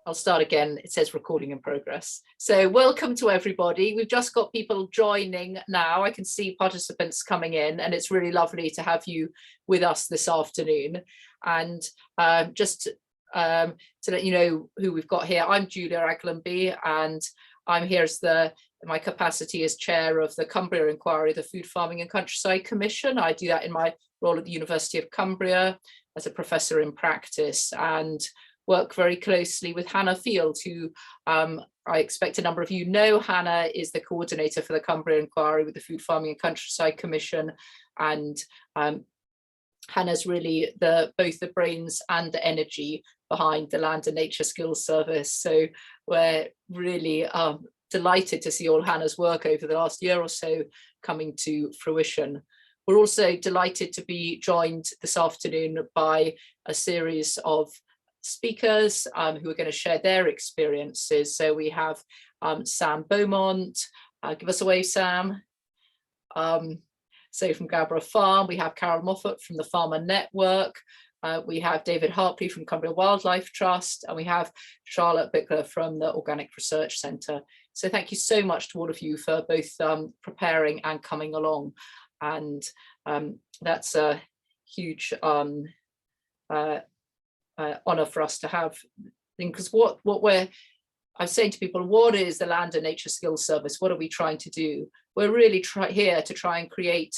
I'll start again. It says recording in progress. So welcome to everybody. We've just got people joining now. I can see participants coming in, and it's really lovely to have you with us this afternoon. And just to let you know who we've got here, I'm Julia Aglenby, and I'm here as my capacity as chair of the Cambria Inquiry, the Food Farming and Countryside Commission. I do that in my role at the University of Cambria as a professor in practice, and work very closely with Hannah Field, who I expect a number of you know. Hannah is the coordinator for the Cambria Inquiry with the Food Farming and Countryside Commission, and Hannah's really both the brains and the energy behind the Land and Nature Skills Service. So we're really delighted to see all Hannah's work over the last year or so coming to fruition. We're also delighted to be joined this afternoon by a series of speakers who are going to share their experiences. So we have Sam Beaumont, give us a wave, Sam. So from Gabra Farm, we have Carol Moffat from the Farmer Network, we have David Harpley from Cumbria Wildlife Trust, and we have Charlotte Bickler from the Organic Research Centre. So thank you so much to all of you for both preparing and coming along. And that's a huge honour for us to have, because what I'm saying to people, what is the Land and Nature Skills Service? What are we trying to do? We're really here to try and create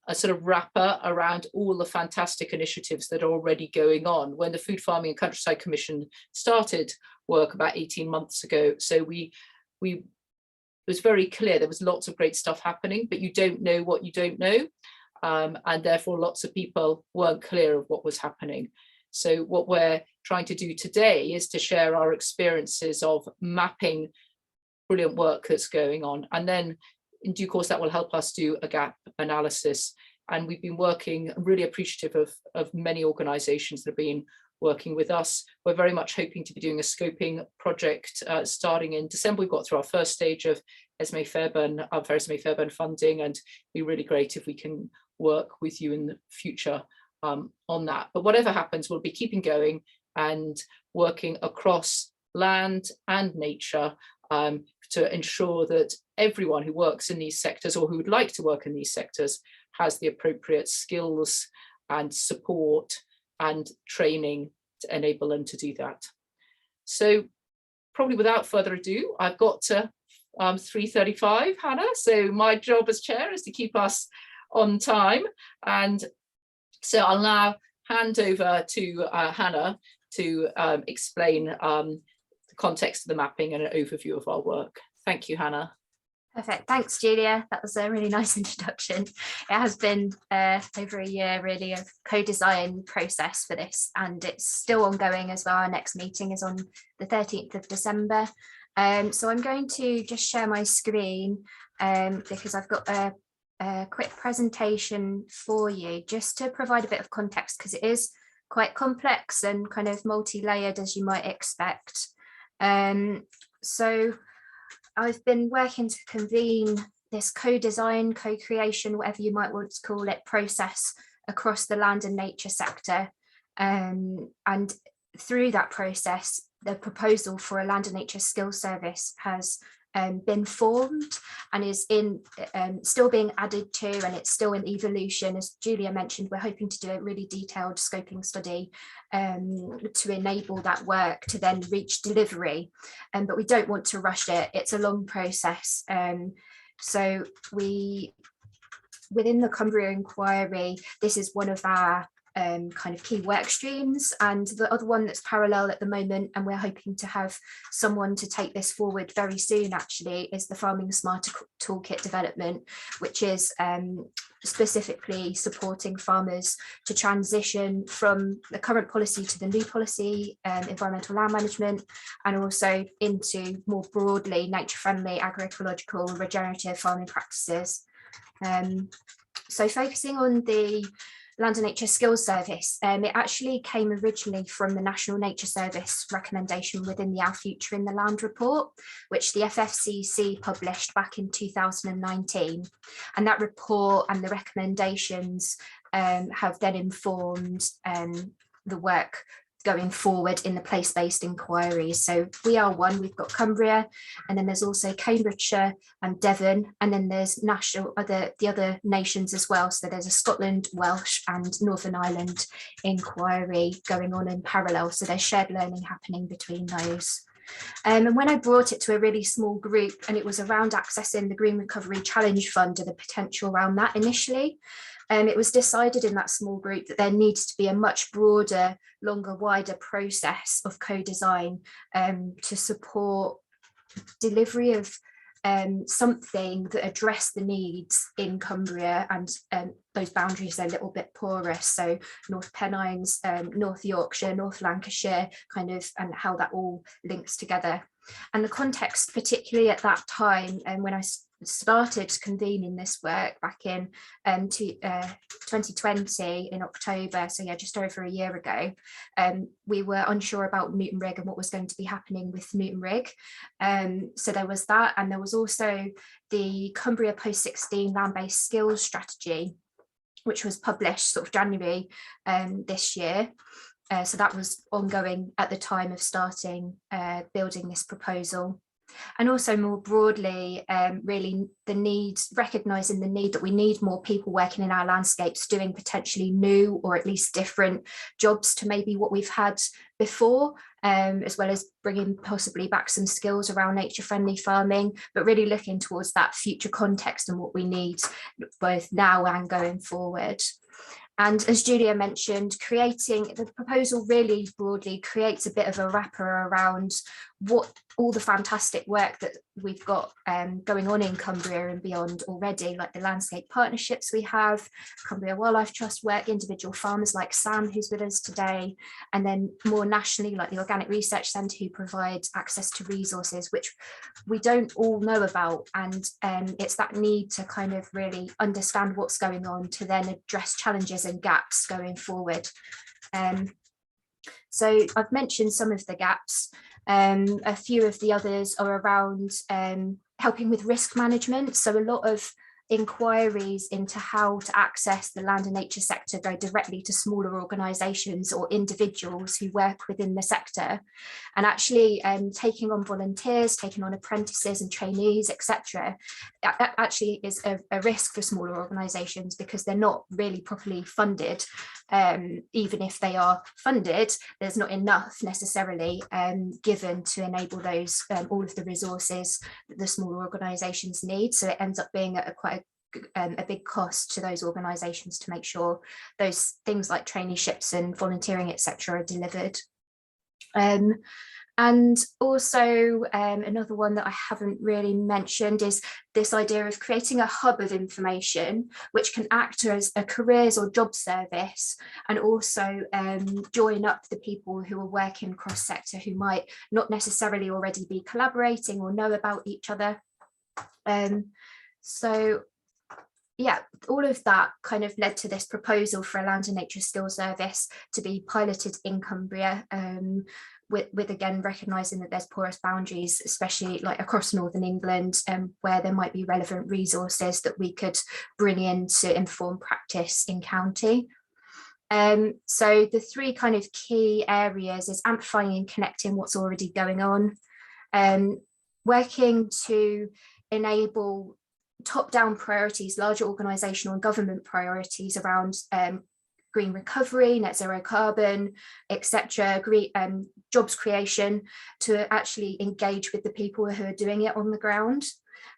a sort of wrapper around all the fantastic initiatives that are already going on. When the Food Farming and Countryside Commission started work about 18 months ago, so it was very clear there was lots of great stuff happening, but you don't know what you don't know, and therefore lots of people weren't clear of what was happening. So what we're trying to do today is to share our experiences of mapping brilliant work that's going on. And then in due course, that will help us do a gap analysis. And we've been working, really appreciative of many organisations that have been working with us. We're very much hoping to be doing a scoping project starting in December. We've got through our first stage of Esme Fairbairn funding, and it'd be really great if we can work with you in the future on that. But whatever happens, we'll be keeping going and working across land and nature to ensure that everyone who works in these sectors, or who would like to work in these sectors, has the appropriate skills and support and training to enable them to do that. So probably without further ado, I've got to 3:35, Hannah. So my job as chair is to keep us on time, and so I'll now hand over to Hannah to explain the context of the mapping and an overview of our work. Thank you, Hannah. Perfect. Thanks, Julia. That was a really nice introduction. It has been over a year really of co-design process for this, and it's still ongoing as well. Our next meeting is on the 13th of December. So I'm going to just share my screen because I've got a quick presentation for you just to provide a bit of context, because it is quite complex and kind of multi-layered, as you might expect. So I've been working to convene this co-design, co-creation, whatever you might want to call it, process across the land and nature sector. And through that process, the proposal for a land and nature skills service has been formed and is still being added to, and it's still in evolution. As Julia mentioned, we're hoping to do a really detailed scoping study to enable that work to then reach delivery, but we don't want to rush it. It's a long process. So within the Cambria Inquiry, this is one of our kind of key work streams, and the other one that's parallel at the moment, and we're hoping to have someone to take this forward very soon actually, is the Farming Smarter Toolkit development, which is specifically supporting farmers to transition from the current policy to the new policy, environmental land management, and also into more broadly nature-friendly, agroecological, regenerative farming practices. So focusing on the Land and Nature Skills Service, it actually came originally from the National Nature Service recommendation within the Our Future in the Land report, which the FFCC published back in 2019. And that report and the recommendations have then informed the work going forward in the place-based inquiries. So we are one, we've got Cambria, and then there's also Cambridgeshire and Devon, and then there's the other nations as well. So there's a Scotland, Welsh and Northern Ireland inquiry going on in parallel. So there's shared learning happening between those. And when I brought it to a really small group, and it was around accessing the Green Recovery Challenge Fund and the potential around that initially, it was decided in that small group that there needs to be a much broader, longer, wider process of co-design to support delivery of something that addressed the needs in Cumbria, and those boundaries are a little bit porous. So North Pennines, North Yorkshire, North Lancashire, kind of, and how that all links together. And the context, particularly at that time, and when I started convening this work back in 2020 in October, so yeah, just over a year ago, we were unsure about Newton Rig and what was going to be happening with Newton Rig. So there was that, and there was also the Cumbria Post-16 Land-Based Skills Strategy, which was published sort of January this year. So that was ongoing at the time of starting building this proposal. And also more broadly, really recognising the need that we need more people working in our landscapes doing potentially new or at least different jobs to maybe what we've had before, as well as bringing possibly back some skills around nature-friendly farming, but really looking towards that future context and what we need both now and going forward. And as Julia mentioned, creating the proposal really broadly creates a bit of a wrapper around what all the fantastic work that we've got going on in Cumbria and beyond already, like the landscape partnerships we have, Cumbria Wildlife Trust work, individual farmers like Sam, who's with us today, and then more nationally, like the Organic Research Centre, who provides access to resources, which we don't all know about. And it's that need to kind of really understand what's going on to then address challenges and gaps going forward. So I've mentioned some of the gaps. A few of the others are around helping with risk management. So a lot of inquiries into how to access the land and nature sector go directly to smaller organisations or individuals who work within the sector, and actually taking on volunteers, taking on apprentices and trainees, etc. That actually is a risk for smaller organisations because they're not really properly funded. Even if they are funded, there's not enough necessarily given to enable those all of the resources that the smaller organisations need. So it ends up being quite a big cost to those organisations to make sure those things like traineeships and volunteering, etc., are delivered. And also another one that I haven't really mentioned is this idea of creating a hub of information which can act as a careers or job service, and also join up the people who are working cross sector who might not necessarily already be collaborating or know about each other. So yeah, all of that kind of led to this proposal for a land and nature skills service to be piloted in Cumbria, with again recognising that there's porous boundaries, especially like across Northern England, where there might be relevant resources that we could bring in to inform practice in county. So the three kind of key areas is amplifying and connecting what's already going on, working to enable top-down priorities, larger organisational and government priorities around green recovery, net zero carbon, etc., jobs creation, to actually engage with the people who are doing it on the ground.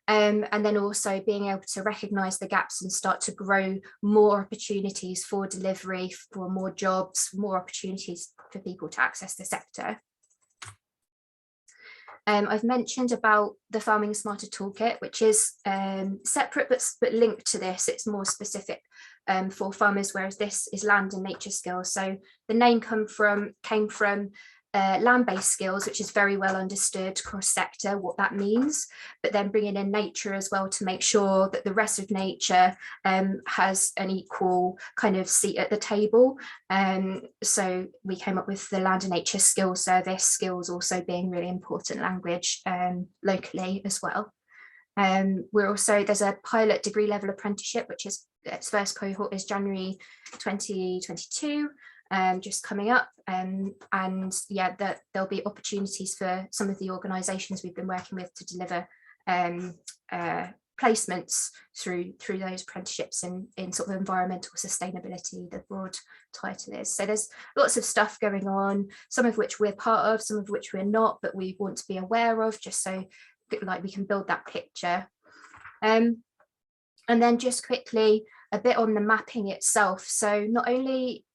And then also being able to recognise the gaps and start to grow more opportunities for delivery, for more jobs, more opportunities for people to access the sector. I've mentioned about the Farming Smarter Toolkit, which is separate but linked to this. It's more specific for farmers, whereas this is land and nature skills. So the name came from land-based skills, which is very well understood cross-sector, what that means, but then bringing in nature as well to make sure that the rest of nature has an equal kind of seat at the table. So we came up with the Land and Nature Skills Service, skills also being really important language locally as well. There's a pilot degree level apprenticeship, which is its first cohort is January 2022. just coming up, and yeah, that there'll be opportunities for some of the organisations we've been working with to deliver placements through those apprenticeships in sort of environmental sustainability, the broad title is. So there's lots of stuff going on, some of which we're part of, some of which we're not, but we want to be aware of, just so like we can build that picture. And then just quickly a bit on the mapping itself. So not only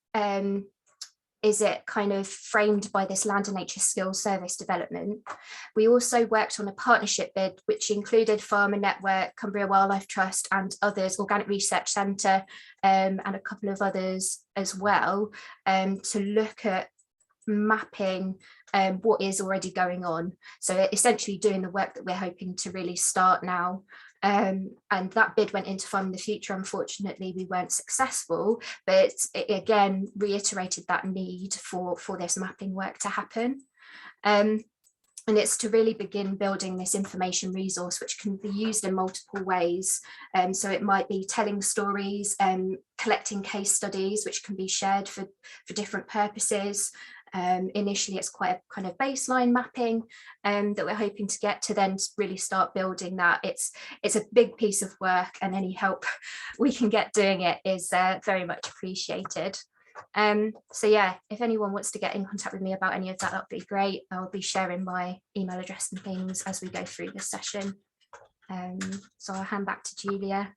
is it kind of framed by this land and nature skills service development, we also worked on a partnership bid which included Farmer Network, Cambria Wildlife Trust and others, Organic Research Centre, and a couple of others as well, to look at mapping what is already going on. So essentially doing the work that we're hoping to really start now. And that bid went into Fund the Future. Unfortunately, we weren't successful, but it again reiterated that need for this mapping work to happen. And it's to really begin building this information resource, which can be used in multiple ways. So it might be telling stories, collecting case studies, which can be shared for different purposes. Initially, it's quite a kind of baseline mapping that we're hoping to get to then really start building that. It's a big piece of work, and any help we can get doing it is very much appreciated. So yeah, if anyone wants to get in contact with me about any of that, that'd be great. I'll be sharing my email address and things as we go through this session. So I'll hand back to Julia.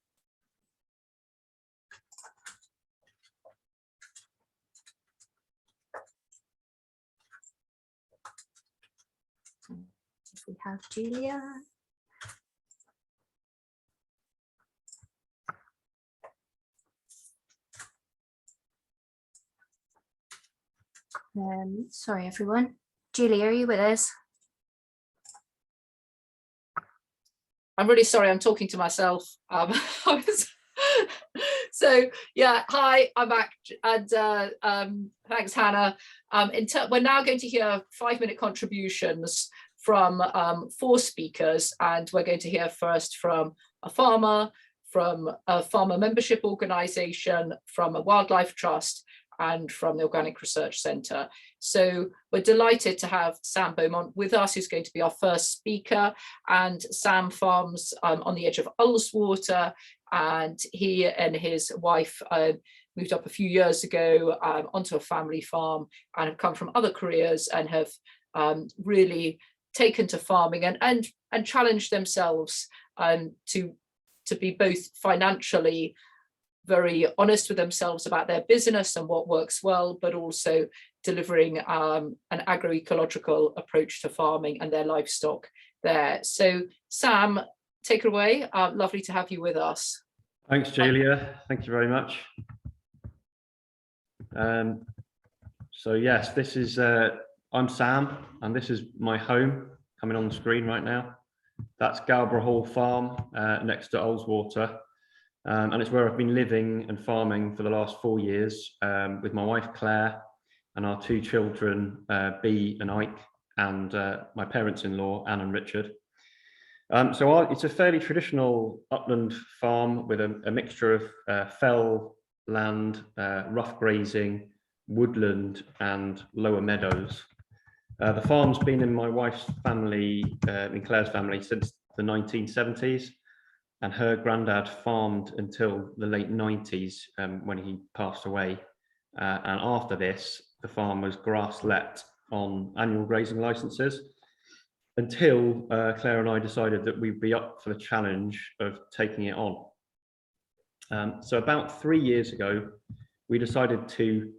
If we have Julia. Sorry, everyone. Julia, are you with us? I'm really sorry, I'm talking to myself. So yeah, hi, I'm back, and thanks, Hannah. We're now going to hear 5-minute contributions from 4 speakers, and we're going to hear first from a farmer, from a farmer membership organisation, from a wildlife trust, and from the Organic Research Centre. So we're delighted to have Sam Beaumont with us, who's going to be our first speaker. And Sam farms on the edge of Ullswater, and he and his wife moved up a few years ago onto a family farm and have come from other careers and have really taken to farming and challenged themselves to be both financially very honest with themselves about their business and what works well, but also delivering an agroecological approach to farming and their livestock there. So Sam, take it away. Lovely to have you with us. Thanks, Julia. Thank you very much. So yes, this is, I'm Sam, and this is my home coming on the screen right now. That's Galborough Hall Farm next to Ullswater. And it's where I've been living and farming for the last 4 years with my wife Claire and our 2 children, Bea and Ike, and my parents-in-law, Anne and Richard. So it's a fairly traditional upland farm with a mixture of fell land, rough grazing, woodland and lower meadows. The farm's been in my wife's family, in Claire's family, since the 1970s. And her granddad farmed until the late 90s when he passed away. And after this, the farm was grass-let on annual grazing licenses until Claire and I decided that we'd be up for the challenge of taking it on. So about 3 years ago, we decided to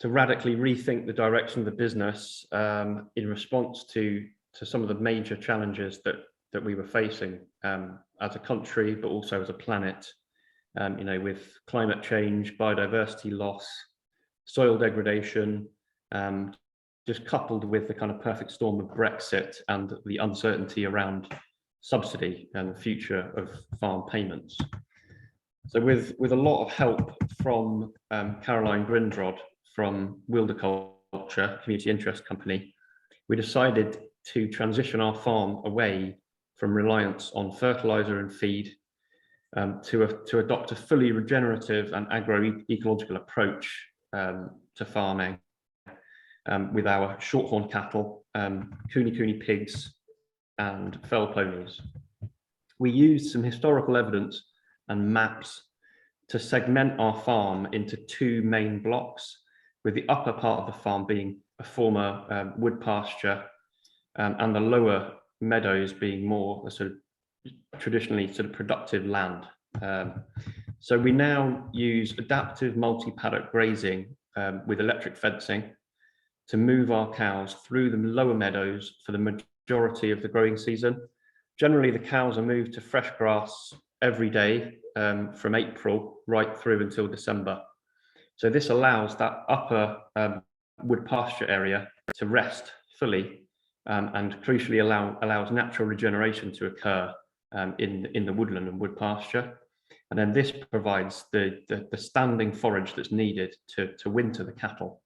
radically rethink the direction of the business in response to some of the major challenges that we were facing as a country, but also as a planet, you know, with climate change, biodiversity loss, soil degradation, just coupled with the kind of perfect storm of Brexit and the uncertainty around subsidy and the future of farm payments. So with a lot of help from Caroline Grindrod from Wilderculture, Community Interest Company, we decided to transition our farm away from reliance on fertilizer and feed to adopt a fully regenerative and agroecological approach to farming with our shorthorn cattle, cooney pigs and fell ponies. We used some historical evidence and maps to segment our farm into two main blocks, with the upper part of the farm being a former wood pasture and the lower meadows being more a sort of traditionally sort of productive land. So we now use adaptive multi-paddock grazing with electric fencing to move our cows through the lower meadows for the majority of the growing season. Generally, the cows are moved to fresh grass every day from April right through until December. So this allows that upper wood pasture area to rest fully and crucially allows natural regeneration to occur in the woodland and wood pasture. And then this provides the standing forage that's needed to winter the cattle.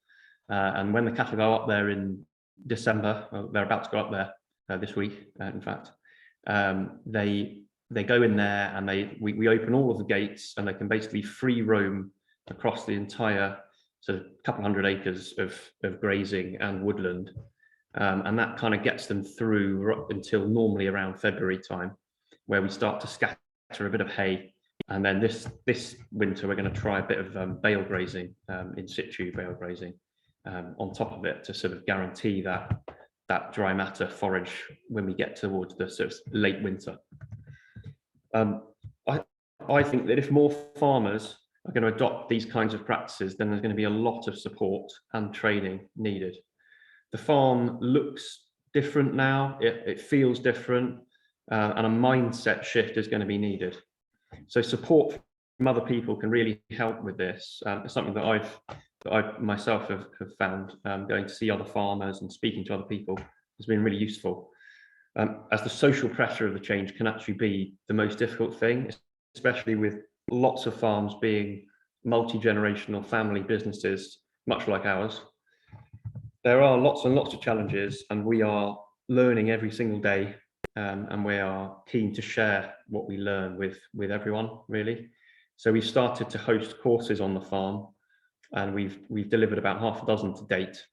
And when the cattle go up there in December, well, they're about to go up there this week, in fact, they go in there and we open all of the gates and they can basically free roam across the entire sort of couple hundred acres of grazing and woodland. And that kind of gets them through until normally around February time, where we start to scatter a bit of hay. And then this winter, we're going to try a bit of bale grazing, in situ bale grazing, on top of it to sort of guarantee that dry matter forage when we get towards the sort of late winter. I think that if more farmers are going to adopt these kinds of practices, then there's going to be a lot of support and training needed. The farm looks different now, it feels different, and a mindset shift is going to be needed. So support from other people can really help with this. It's something that I myself have found, going to see other farmers and speaking to other people has been really useful. As the social pressure of the change can actually be the most difficult thing, especially with lots of farms being multi-generational family businesses, much like ours. There are lots and lots of challenges, and we are learning every single day, and we are keen to share what we learn with everyone, really. So we've started to host courses on the farm, and we've delivered about half a dozen to date,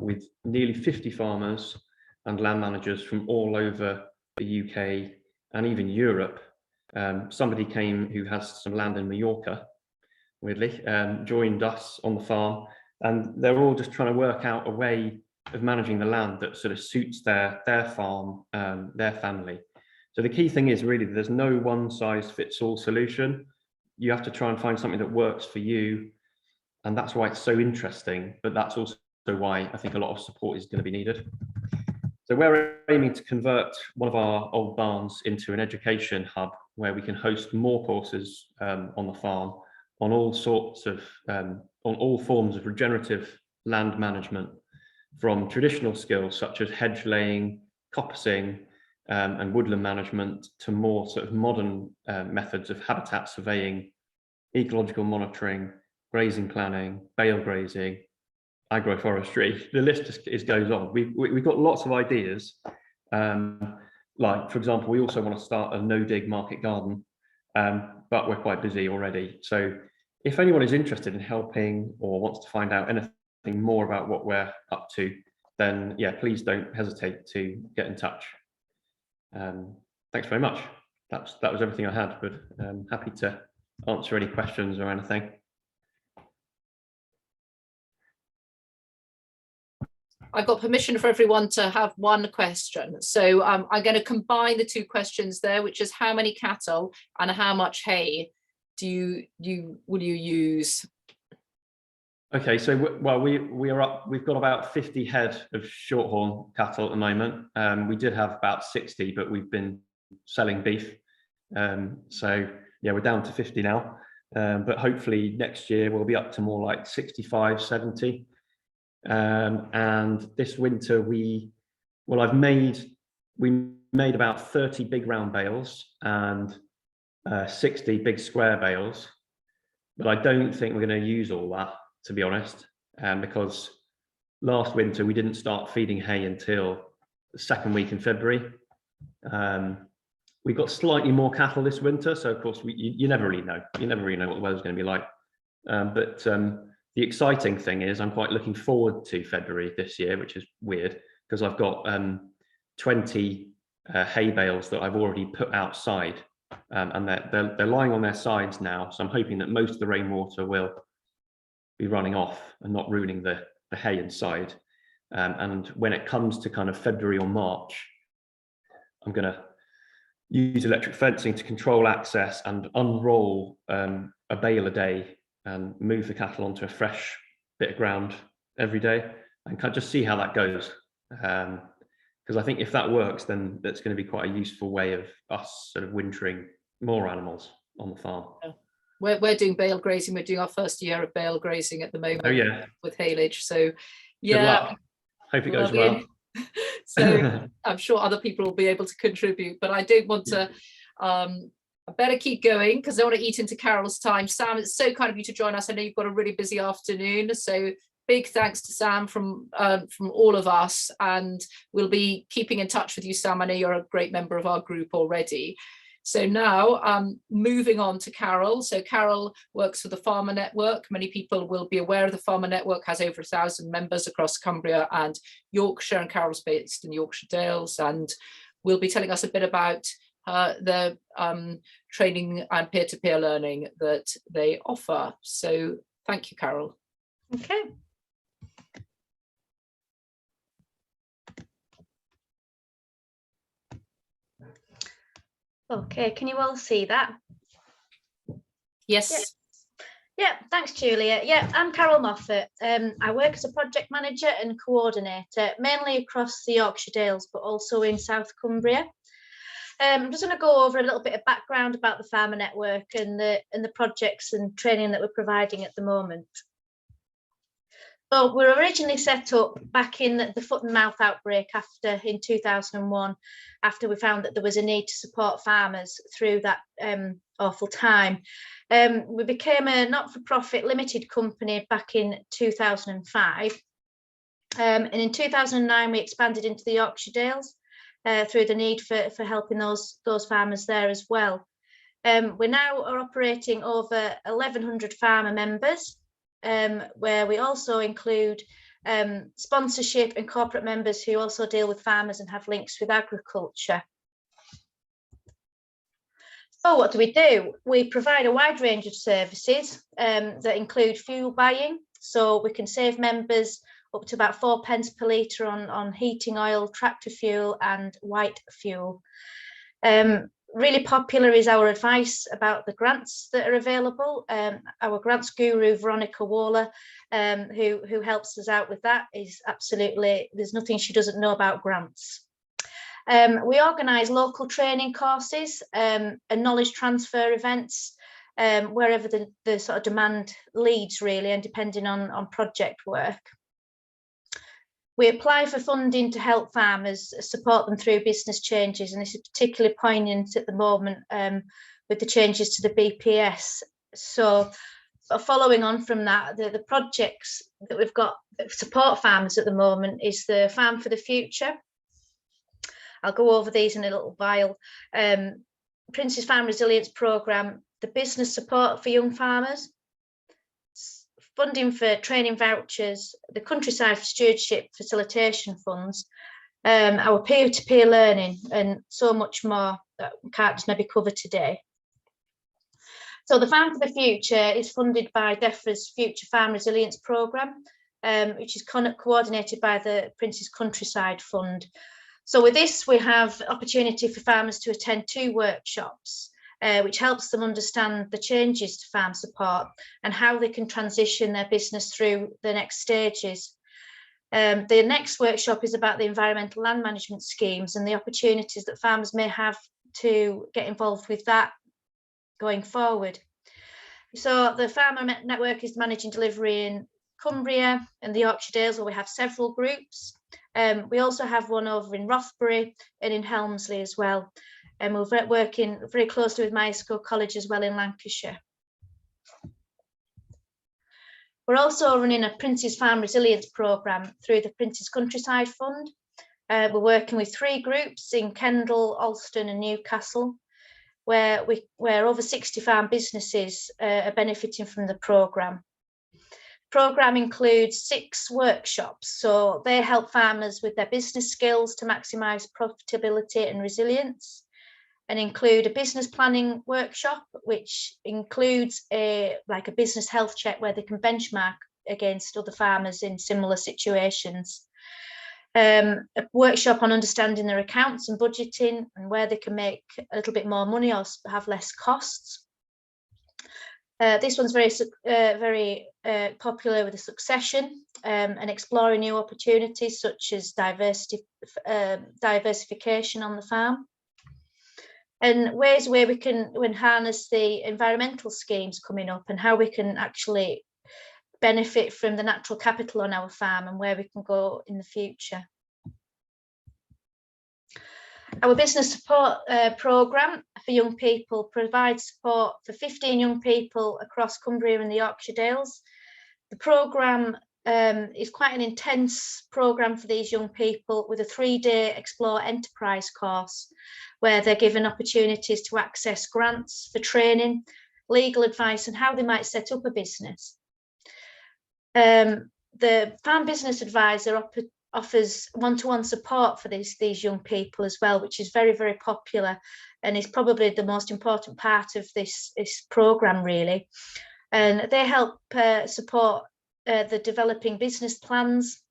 with nearly 50 farmers and land managers from all over the UK and even Europe. Somebody came who has some land in Mallorca, weirdly, joined us on the farm, and they're all just trying to work out a way of managing the land that sort of suits their farm, their family. So the key thing is really there's no one size fits all solution. You have to try and find something that works for you, and that's why it's so interesting, but that's also why I think a lot of support is going to be needed. So we're aiming to convert one of our old barns into an education hub where we can host more courses on the farm on all sorts of, on all forms of regenerative land management, from traditional skills such as hedge laying, coppicing, and woodland management, to more sort of modern methods of habitat surveying, ecological monitoring, grazing planning, bale grazing, agroforestry. The list just goes on. We've got lots of ideas. Like, for example, we also want to start a no-dig market garden, but we're quite busy already. So if anyone is interested in helping or wants to find out anything more about what we're up to, then yeah, please don't hesitate to get in touch. Thanks very much. That was everything I had, but happy to answer any questions or anything. I've got permission for everyone to have one question. So I'm going to combine the two questions there, which is how many cattle and how much hay will you use? Okay, so well, we've got about 50 head of shorthorn cattle at the moment. We did have about 60, but we've been selling beef. So yeah, we're down to 50 now. But hopefully next year we'll be up to more like 65, 70. And this winter we made about 30 big round bales and 60 big square bales, but I don't think we're going to use all that, to be honest, because last winter we didn't start feeding hay until the second week in February. We got slightly more cattle this winter, so of course you never really know. You never really know what the weather's going to be like. But the exciting thing is I'm quite looking forward to February this year, which is weird because I've got 20 hay bales that I've already put outside, and they're lying on their sides now. So I'm hoping that most of the rainwater will be running off and not ruining the hay inside. And when it comes to kind of February or March, I'm going to use electric fencing to control access and unroll a bale a day and move the cattle onto a fresh bit of ground every day and kind of just see how that goes. Because I think if that works, then that's going to be quite a useful way of us sort of wintering more animals on the farm. We're doing bale grazing. We're doing our first year of bale grazing at the moment. Oh yeah, with haylage. So yeah. Good luck. Hope it goes well. So I'm sure other people will be able to contribute, but I don't want to. I better keep going because I don't want to eat into Carol's time. Sam, it's so kind of you to join us. I know you've got a really busy afternoon, so big thanks to Sam from all of us, and we'll be keeping in touch with you, Sam. I know you're a great member of our group already. So now moving on to Carol. So Carol works for the Farmer Network. Many people will be aware of the Farmer Network, has over 1,000 members across Cumbria and Yorkshire, and Carol's based in Yorkshire Dales, and will be telling us a bit about the training and peer-to-peer learning that they offer. So thank you, Carol. Okay. Okay, can you all see that? Yes. Yeah, thanks, Julia. Yeah, I'm Carol Moffat. I work as a project manager and coordinator, mainly across the Yorkshire Dales, but also in South Cumbria. I'm just going to go over a little bit of background about the Farmer Network and the projects and training that we're providing at the moment. So we were originally set up back in the foot and mouth outbreak in 2001, after we found that there was a need to support farmers through that awful time. We became a not-for-profit limited company back in 2005. And in 2009, we expanded into the Yorkshire Dales through the need for helping those farmers there as well. We now are operating over 1,100 farmer members, where we also include sponsorship and corporate members who also deal with farmers and have links with agriculture. So what do? We provide a wide range of services that include fuel buying, so we can save members up to about 4p per litre on heating oil, tractor fuel and white fuel. Really popular is our advice about the grants that are available. Our grants guru, Veronica Waller, who helps us out with that, is absolutely, there's nothing she doesn't know about grants. We organise local training courses and knowledge transfer events wherever the sort of demand leads, really, and depending on project work. We apply for funding to help farmers, support them through business changes, and this is particularly poignant at the moment with the changes to the BPS. So following on from that, the projects that we've got that support farmers at the moment is the Farm for the Future. I'll go over these in a little while. Prince's Farm Resilience Programme, the business support for young farmers, funding for training vouchers, the Countryside Stewardship Facilitation Funds, our peer-to-peer learning, and so much more that we can't just maybe cover today. So the Farm for the Future is funded by DEFRA's Future Farm Resilience Programme, which is coordinated by the Prince's Countryside Fund. So with this, we have opportunity for farmers to attend 2 workshops, which helps them understand the changes to farm support and how they can transition their business through the next stages. The next workshop is about the environmental land management schemes and the opportunities that farmers may have to get involved with that going forward. So the Farmer Network is managing delivery in Cumbria and the Yorkshire Dales, where we have several groups. We also have one over in Rothbury and in Helmsley as well. And we're working very closely with Myerscough College as well in Lancashire. We're also running a Prince's Farm Resilience Programme through the Prince's Countryside Fund. We're working with 3 groups in Kendal, Alston and Newcastle, where over 60 farm businesses are benefiting from the programme. The programme includes 6 workshops, so they help farmers with their business skills to maximise profitability and resilience, and include a business planning workshop, which includes a business health check where they can benchmark against other farmers in similar situations. A workshop on understanding their accounts and budgeting and where they can make a little bit more money or have less costs. This one's very popular with the succession and exploring new opportunities such as diversification on the farm, and ways where we can harness the environmental schemes coming up and how we can actually benefit from the natural capital on our farm and where we can go in the future. Our business support programme for young people provides support for 15 young people across Cumbria and the Yorkshire Dales. The programme is quite an intense programme for these young people, with a 3-day Explore Enterprise course where they're given opportunities to access grants for training, legal advice and how they might set up a business. The Farm Business Advisor offers one-to-one support for these young people as well, which is very, very popular and is probably the most important part of this programme really. And they help support the developing business plans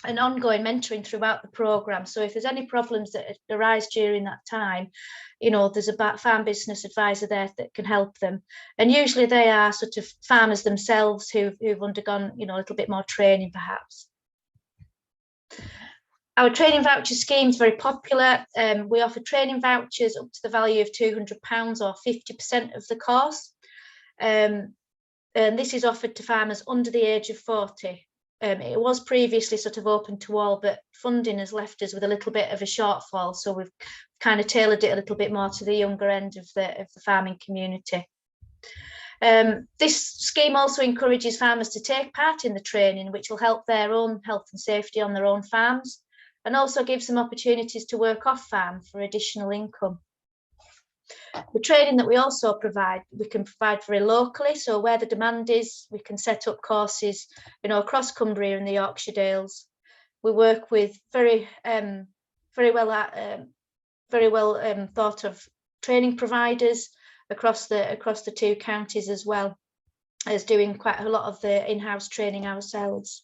and ongoing mentoring throughout the programme. So if there's any problems that arise during that time, you know, there's a farm business advisor there that can help them. And usually they are sort of farmers themselves who've undergone, you know, a little bit more training perhaps. Our training voucher scheme is very popular. We offer training vouchers up to the value of £200 or 50% of the course. And this is offered to farmers under the age of 40. It was previously sort of open to all, but funding has left us with a little bit of a shortfall. So we've kind of tailored it a little bit more to the younger end of the farming community. This scheme also encourages farmers to take part in the training, which will help their own health and safety on their own farms, and also gives them opportunities to work off farm for additional income. The training that we also provide, we can provide very locally. So where the demand is, we can set up courses, you know, across Cumbria and the Yorkshire Dales. We work with very well thought of training providers across the 2 counties, as well as doing quite a lot of the in-house training ourselves.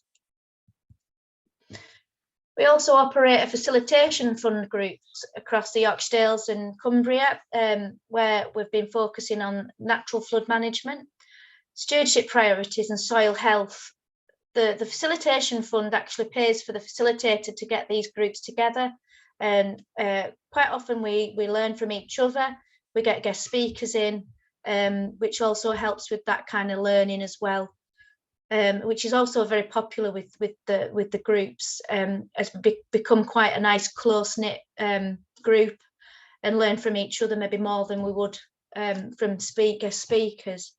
We also operate a facilitation fund groups across the Yorkshire Dales and Cumbria, where we've been focusing on natural flood management, stewardship priorities and soil health. The facilitation fund actually pays for the facilitator to get these groups together, and quite often we learn from each other. We get guest speakers in, which also helps with that kind of learning as well. Which is also very popular with the groups, as we become quite a nice close-knit group and learn from each other maybe more than we would from guest speakers,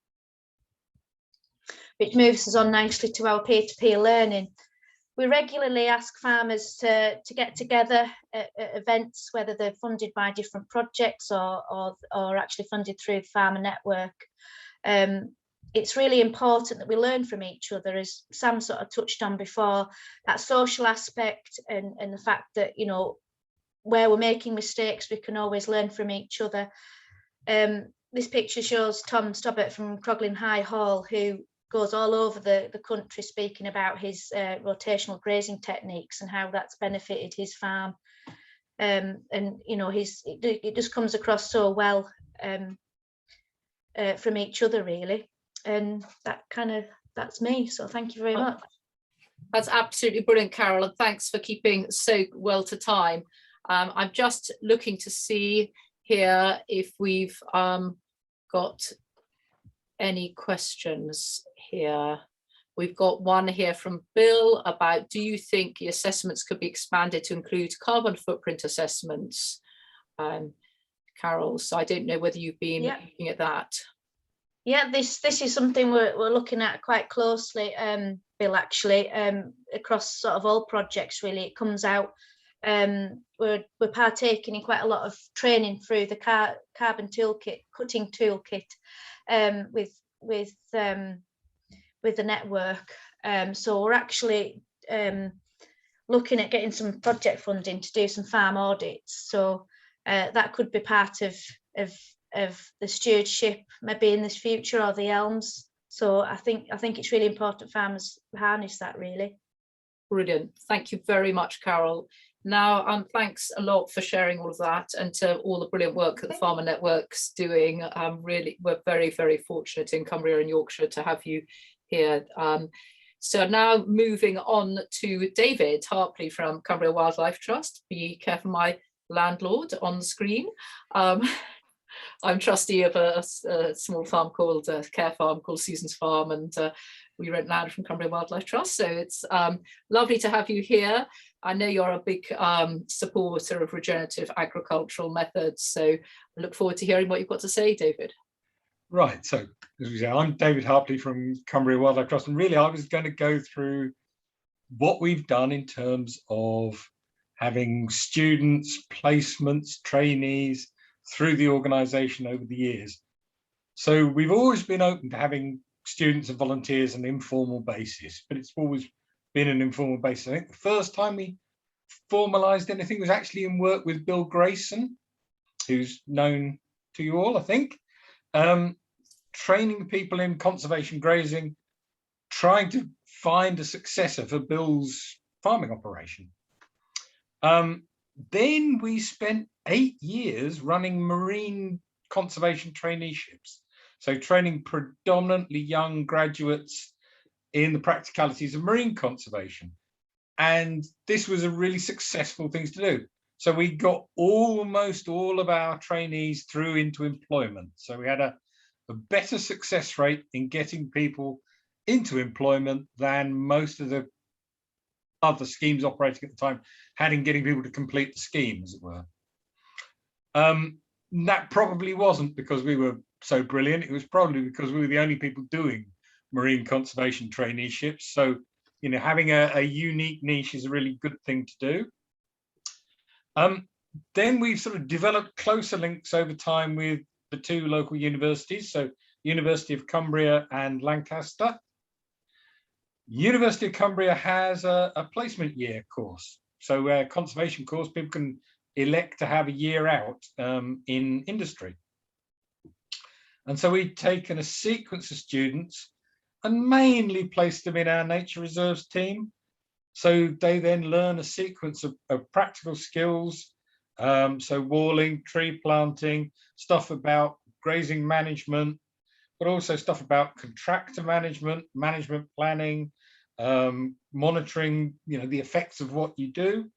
which moves us on nicely to our peer-to-peer learning. We regularly ask farmers to get together at events, whether they're funded by different projects or actually funded through the Farmer Network. It's really important that we learn from each other, as Sam sort of touched on before, that social aspect and the fact that, you know, where we're making mistakes, we can always learn from each other. This picture shows Tom Stobbart from Croglin High Hall, who goes all over the country speaking about his rotational grazing techniques and how that's benefited his farm. And, you know, it just comes across so well from each other, really. And that's me. So thank you very much. That's absolutely brilliant, Carol, and thanks for keeping so well to time. I'm just looking to see here if we've got any questions here. We've got one here from Bill about, do you think the assessments could be expanded to include carbon footprint assessments? Carol, so I don't know whether you've been looking at that. Yeah, this is something we're looking at quite closely, Bill, actually, across sort of all projects, really. It comes out, we're partaking in quite a lot of training through the carbon toolkit, cutting toolkit, with the network, So we're actually looking at getting some project funding to do some farm audits. So that could be part of the stewardship maybe in this future, or the elms. So I think it's really important farmers harness that, really. Brilliant. Thank you very much, Carol. Now, thanks a lot for sharing all of that, and to all the brilliant work that the Farmer Network's doing. Really, we're very, very fortunate in Cumbria and Yorkshire to have you here. So now moving on to David Harpley from Cumbria Wildlife Trust. Be careful, my landlord on the screen. I'm trustee of a small farm called care farm called Susan's Farm, and we rent land from Cumbria Wildlife Trust. So it's lovely to have you here. I know you're a big supporter of regenerative agricultural methods, so I look forward to hearing what you've got to say, David. Right, so as we say, I'm David Harpley from Cumbria Wildlife Trust, and really I was going to go through what we've done in terms of having students, placements, trainees through the organisation over the years. So we've always been open to having students and volunteers on an informal basis, but it's always been an informal basis. I think the first time we formalised anything was actually in work with Bill Grayson, who's known to you all, I think. Training people in conservation grazing, trying to find a successor for Bill's farming operation. Then we spent 8 years running marine conservation traineeships. So training predominantly young graduates in the practicalities of marine conservation. And this was a really successful thing to do. So we got almost all of our trainees through into employment. So we had a better success rate in getting people into employment than most of the other schemes operating at the time had in getting people to complete the scheme, as it were. That probably wasn't because we were so brilliant. It was probably because we were the only people doing marine conservation traineeships. So, you know, having a unique niche is a really good thing to do. Then we've sort of developed closer links over time with the 2 local universities, so University of Cumbria and Lancaster. University of Cumbria has a placement year course. So a conservation course, people can elect to have a year out in industry. And so we've taken a sequence of students and mainly placed them in our nature reserves team. So they then learn a sequence of practical skills. So walling, tree planting, stuff about grazing management, but also stuff about contractor management, management planning, monitoring, you know, the effects of what you do.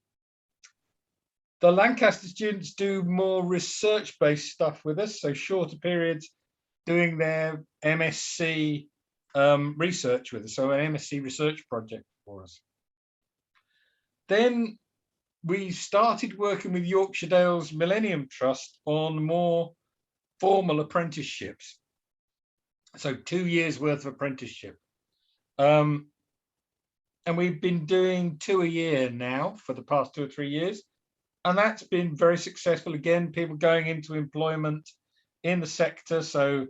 The Lancaster students do more research-based stuff with us, so shorter periods doing their MSc research with us, so an MSc research project for us. Then we started working with Yorkshire Dales Millennium Trust on more formal apprenticeships. So 2 years worth of apprenticeship. And we've been doing 2 a year now for the past 2 or 3 years. And that's been very successful. Again, people going into employment in the sector. So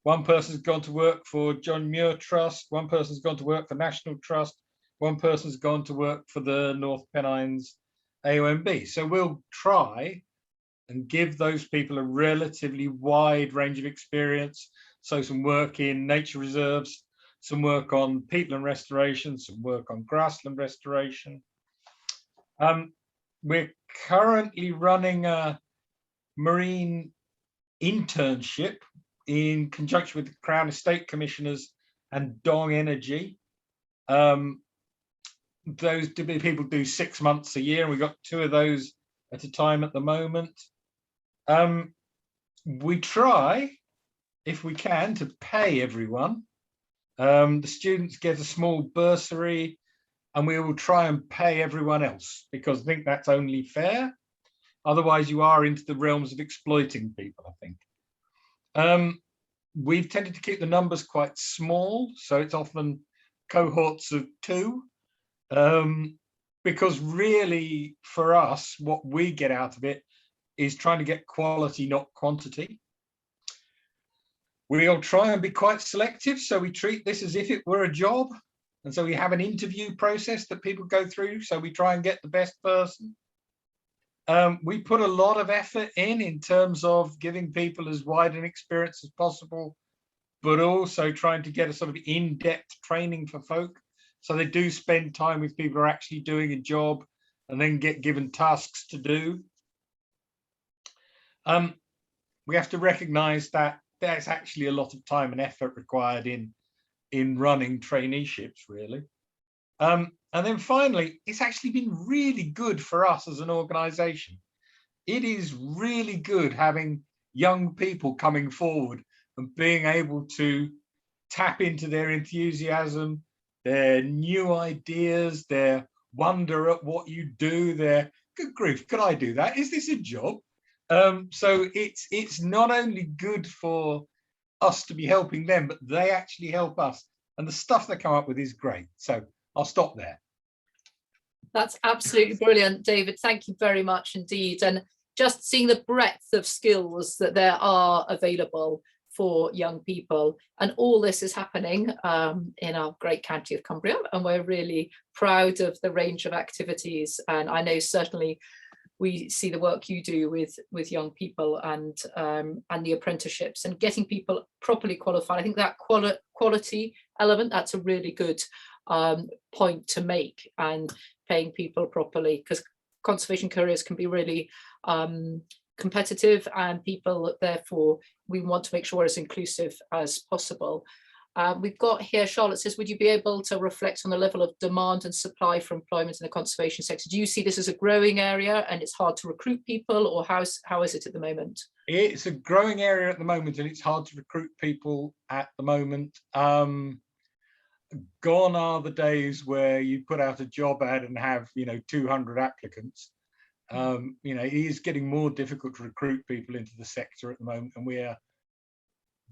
one person's gone to work for John Muir Trust, one person's gone to work for National Trust, one person's gone to work for the North Pennines AOMB. So we'll try and give those people a relatively wide range of experience. So some work in nature reserves, some work on peatland restoration, some work on grassland restoration. We're currently running a marine internship in conjunction with the Crown Estate Commissioners and Dong Energy. Those people do 6 months a year, and we've got 2 of those at a time at the moment. We try, if we can, to pay everyone. The students get a small bursary, and we will try and pay everyone else, because I think that's only fair. Otherwise, you are into the realms of exploiting people, I think. We've tended to keep the numbers quite small, so it's often cohorts of 2. Because really, for us, what we get out of it is trying to get quality, not quantity. We'll try and be quite selective, so we treat this as if it were a job. And so we have an interview process that people go through. So we try and get the best person. We put a lot of effort in terms of giving people as wide an experience as possible, but also trying to get a sort of in-depth training for folk. So they do spend time with people who are actually doing a job and then get given tasks to do. We have to recognize that there's actually a lot of time and effort required in running traineeships, really. And then finally, it's actually been really good for us as an organization. It is really good having young people coming forward and being able to tap into their enthusiasm, their new ideas, their wonder at what you do, their good grief, could I do that? Is this a job? So it's not only good for us to be helping them, but they actually help us. And the stuff they come up with is great. So I'll stop there. That's absolutely brilliant, David. Thank you very much indeed. And just seeing the breadth of skills that there are available for young people. And all this is happening in our great county of Cumbria. And we're really proud of the range of activities. And I know certainly we see the work you do with young people and the apprenticeships and getting people properly qualified. I think that quality element, that's a really good point to make, and paying people properly, because conservation careers can be really competitive, and people, therefore, we want to make sure as inclusive as possible. We've got here, Charlotte says, would you be able to reflect on the level of demand and supply for employment in the conservation sector? Do you see this as a growing area and it's hard to recruit people, or how is it at the moment? It's a growing area at the moment, and it's hard to recruit people at the moment. Gone are the days where you put out a job ad and have 200 applicants. It is getting more difficult to recruit people into the sector at the moment, and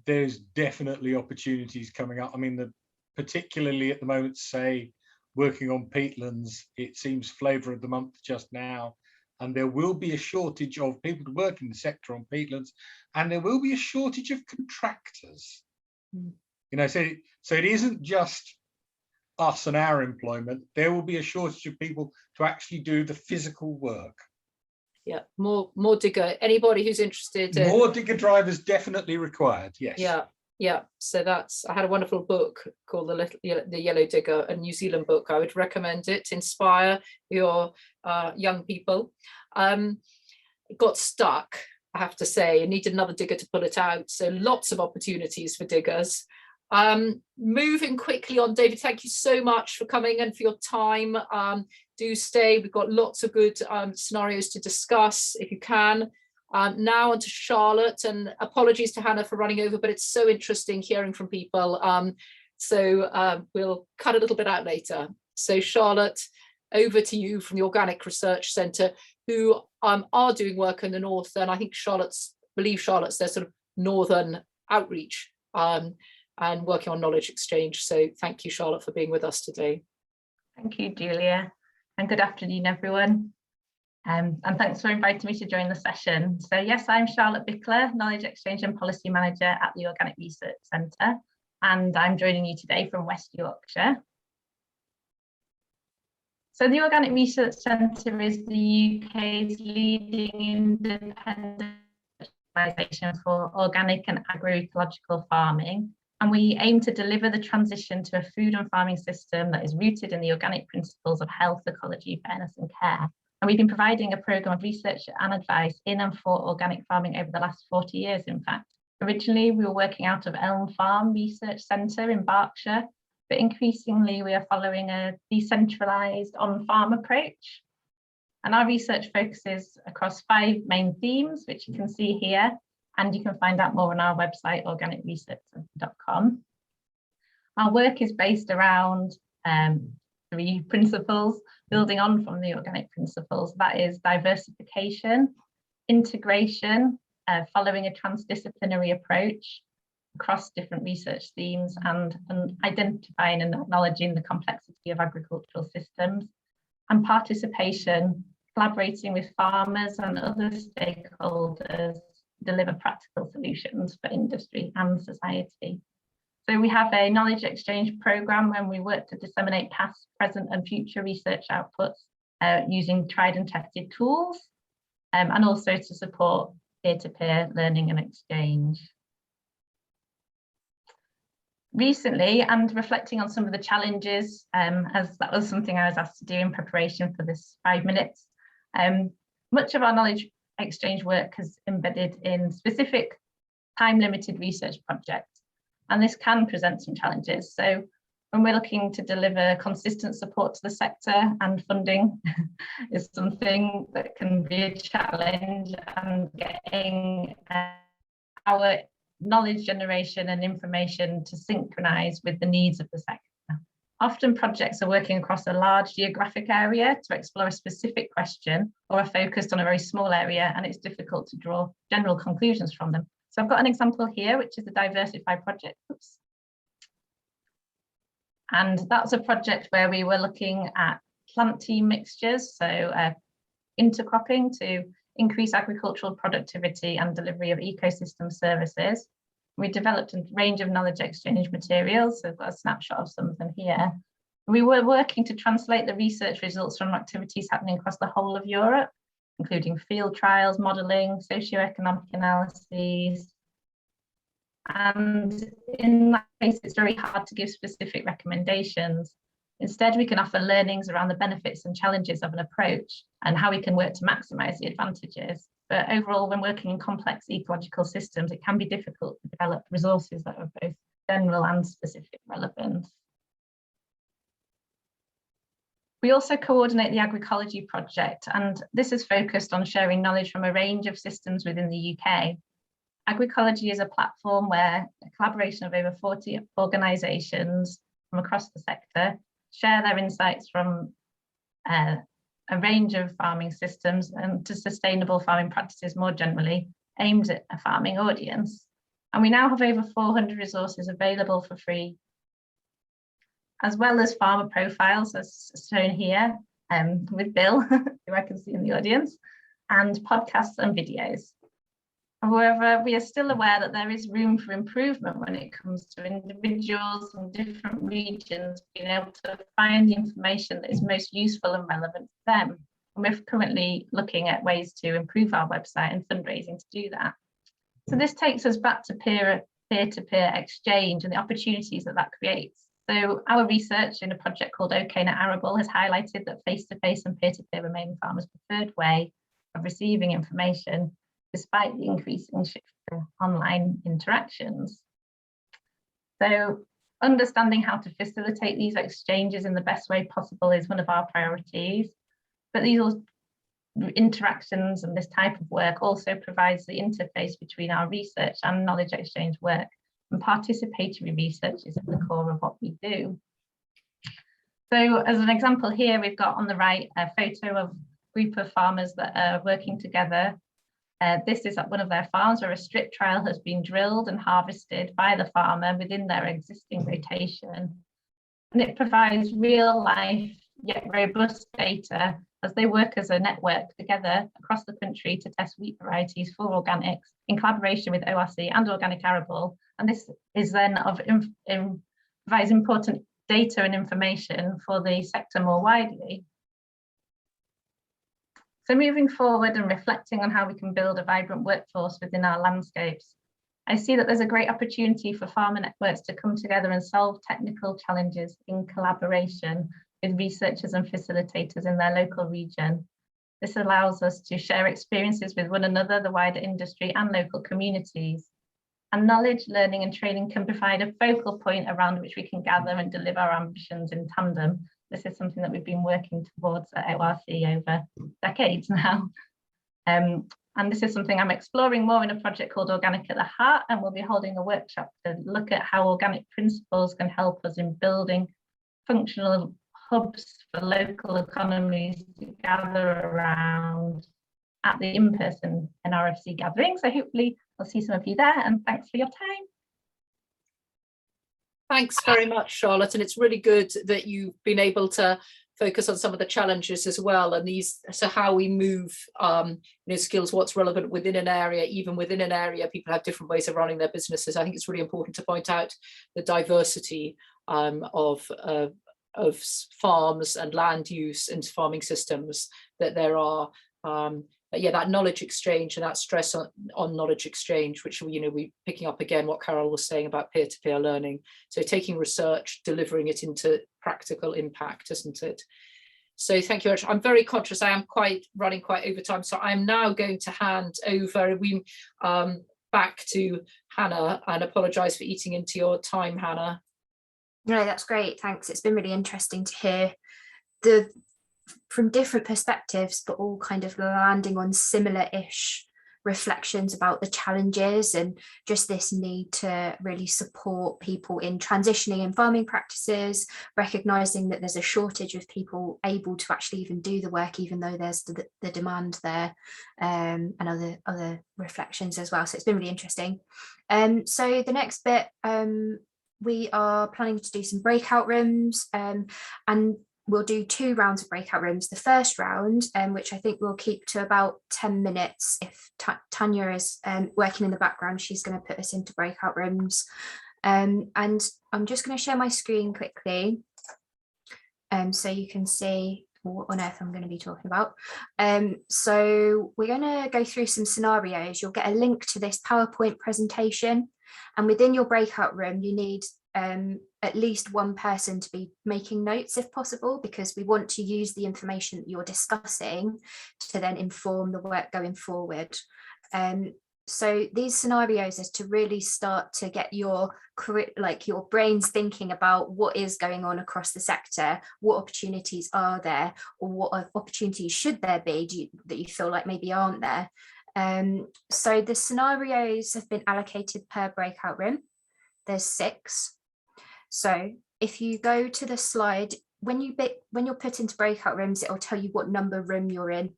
there's definitely opportunities coming up. I mean, particularly at the moment, say, working on peatlands, it seems flavour of the month just now, and there will be a shortage of people to work in the sector on peatlands, and there will be a shortage of contractors. So it isn't just us and our employment. There will be a shortage of people to actually do the physical work. Yeah, more digger. Anybody who's interested. More digger drivers definitely required. Yes. Yeah. So I had a wonderful book called The Yellow Digger, a New Zealand book. I would recommend it. Inspire your young people. It got stuck, I have to say, and needed another digger to pull it out. So lots of opportunities for diggers. Moving quickly on, David, thank you so much for coming and for your time. Do stay. We've got lots of good scenarios to discuss if you can. Now on to Charlotte, and apologies to Hannah for running over, but it's so interesting hearing from people. So we'll cut a little bit out later. So Charlotte, over to you from the Organic Research Centre, who are doing work in the north, and I think Charlotte's their sort of northern outreach and working on knowledge exchange. So thank you, Charlotte, for being with us today. Thank you, Julia, and good afternoon, everyone. And thanks for inviting me to join the session. So yes, I'm Charlotte Bickler, Knowledge Exchange and Policy Manager at the Organic Research Centre, and I'm joining you today from West Yorkshire. So the Organic Research Centre is the UK's leading independent organisation for organic and agroecological farming, and we aim to deliver the transition to a food and farming system that is rooted in the organic principles of health, ecology, fairness and care. And we've been providing a programme of research and advice in and for organic farming over the last 40 years, in fact. Originally, we were working out of Elm Farm Research Centre in Berkshire, but increasingly we are following a decentralised on-farm approach. And our research focuses across 5 main themes, which you can see here, and you can find out more on our website, organicresearchcentre.com. Our work is based around 3 principles, building on from the organic principles. That is diversification, integration, following a transdisciplinary approach across different research themes, and identifying and acknowledging the complexity of agricultural systems, and participation, collaborating with farmers and other stakeholders to deliver practical solutions for industry and society. So we have a knowledge exchange programme when we work to disseminate past, present and future research outputs using tried and tested tools, and also to support peer-to-peer learning and exchange. Recently, and reflecting on some of the challenges, as that was something I was asked to do in preparation for this 5 minutes, much of our knowledge exchange work has embedded in specific time-limited research projects, and this can present some challenges. So when we're looking to deliver consistent support to the sector, and funding is something that can be a challenge, and getting our knowledge generation and information to synchronise with the needs of the sector. Often projects are working across a large geographic area to explore a specific question, or are focused on a very small area, and it's difficult to draw general conclusions from them. So I've got an example here, which is the Diversify project. Oops. And that's a project where we were looking at plant team mixtures, so intercropping to increase agricultural productivity and delivery of ecosystem services. We developed a range of knowledge exchange materials, so I've got a snapshot of some of them here. We were working to translate the research results from activities happening across the whole of Europe, including field trials, modelling, socioeconomic analyses. And in that case, it's very hard to give specific recommendations. Instead, we can offer learnings around the benefits and challenges of an approach and how we can work to maximise the advantages. But overall, when working in complex ecological systems, it can be difficult to develop resources that are both general and specific relevance. We also coordinate the Agricology Project, and this is focused on sharing knowledge from a range of systems within the UK. Agricology is a platform where a collaboration of over 40 organisations from across the sector share their insights from a range of farming systems and to sustainable farming practices more generally, aimed at a farming audience. And we now have over 400 resources available for free, as well as farmer profiles, as shown here with Bill, who I can see in the audience, and podcasts and videos. However, we are still aware that there is room for improvement when it comes to individuals in different regions being able to find the information that is most useful and relevant to them. And we're currently looking at ways to improve our website and fundraising to do that. So this takes us back to peer-to-peer exchange and the opportunities that that creates. So our research in a project called OKNet Arable has highlighted that face-to-face and peer-to-peer remain farmers' preferred way of receiving information, despite the increasing shift to online interactions. So understanding how to facilitate these exchanges in the best way possible is one of our priorities, but these interactions and this type of work also provides the interface between our research and knowledge exchange work, and participatory research is at the core of what we do. So as an example here, we've got on the right a photo of a group of farmers that are working together. This is at one of their farms where a strip trial has been drilled and harvested by the farmer within their existing rotation. And it provides real life yet robust data as they work as a network together across the country to test wheat varieties for organics in collaboration with ORC and Organic Arable. And this is then provides important data and information for the sector more widely. So moving forward and reflecting on how we can build a vibrant workforce within our landscapes, I see that there's a great opportunity for farmer networks to come together and solve technical challenges in collaboration with researchers and facilitators in their local region. This allows us to share experiences with one another, the wider industry and local communities. And knowledge, learning and training can provide a focal point around which we can gather and deliver our ambitions in tandem. This is something that we've been working towards at ORC over decades now. And this is something I'm exploring more in a project called Organic at the Heart, and we'll be holding a workshop to look at how organic principles can help us in building functional hubs for local economies to gather around at the in-person NRFC gathering. So hopefully I'll see some of you there, and thanks for your time. Thanks very much, Charlotte. And it's really good that you've been able to focus on some of the challenges as well, and these, so how we move skills, what's relevant within an area. Even within an area, people have different ways of running their businesses. I think it's really important to point out the diversity of farms and land use and farming systems that there are. Yeah, that knowledge exchange and that stress on knowledge exchange, which we picking up again what Carol was saying about peer-to-peer learning. So taking research, delivering it into practical impact, isn't it? So thank you very much. I'm very conscious I am running quite over time, so I'm now going to hand over back to Hannah, and apologise for eating into your time, Hannah. No, that's great, thanks. It's been really interesting to hear from different perspectives, but all kind of landing on similar-ish reflections about the challenges and just this need to really support people in transitioning in farming practices, recognizing that there's a shortage of people able to actually even do the work, even though there's the demand there, and other reflections as well. So it's been really interesting. So the next bit, we are planning to do some breakout rooms, and we'll do 2 rounds of breakout rooms. The first round, which I think we'll keep to about 10 minutes. If Tanya is working in the background, she's going to put us into breakout rooms. And I'm just going to share my screen quickly, so you can see what on earth I'm going to be talking about. So we're going to go through some scenarios. You'll get a link to this PowerPoint presentation, and within your breakout room, you need at least one person to be making notes if possible, because we want to use the information that you're discussing to then inform the work going forward. So these scenarios is to really start to get your brains thinking about what is going on across the sector, what opportunities are there, or what opportunities should there be that you feel like maybe aren't there. So the scenarios have been allocated per breakout room. There's 6. So if you go to the slide, when you're put into breakout rooms, it'll tell you what number room you're in,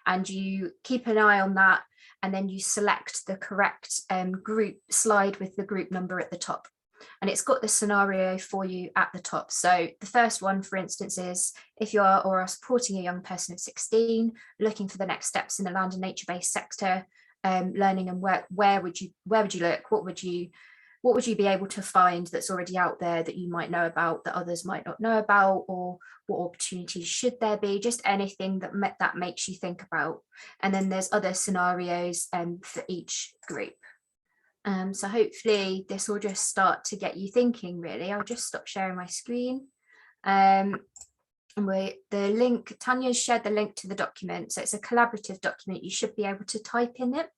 and you keep an eye on that, and then you select the correct group slide with the group number at the top, and it's got the scenario for you at the top. So the first one, for instance, is if you are or are supporting a young person of 16 looking for the next steps in the land and nature-based sector, learning and work, where would you look? What would you be able to find that's already out there that you might know about, that others might not know about, or what opportunities should there be? Just anything that makes you think about. And then there's other scenarios for each group. So hopefully this will just start to get you thinking, really. I'll just stop sharing my screen. And the link, Tanya's shared the link to the document. So it's a collaborative document. You should be able to type in it.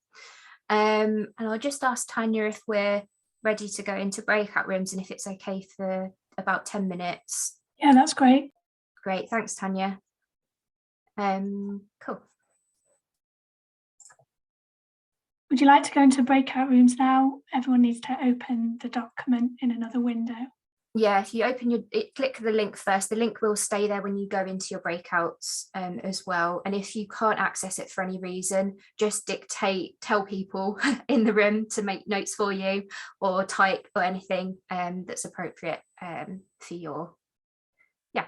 And I'll just ask Tanya if we're ready to go into breakout rooms and if it's okay for about 10 minutes. Yeah, that's great. Great, thanks, Tanya. Cool. Would you like to go into breakout rooms now? Everyone needs to open the document in another window. Yeah, if you open click the link first, the link will stay there when you go into your breakouts as well. And if you can't access it for any reason, just tell people in the room to make notes for you, or type or anything that's appropriate for your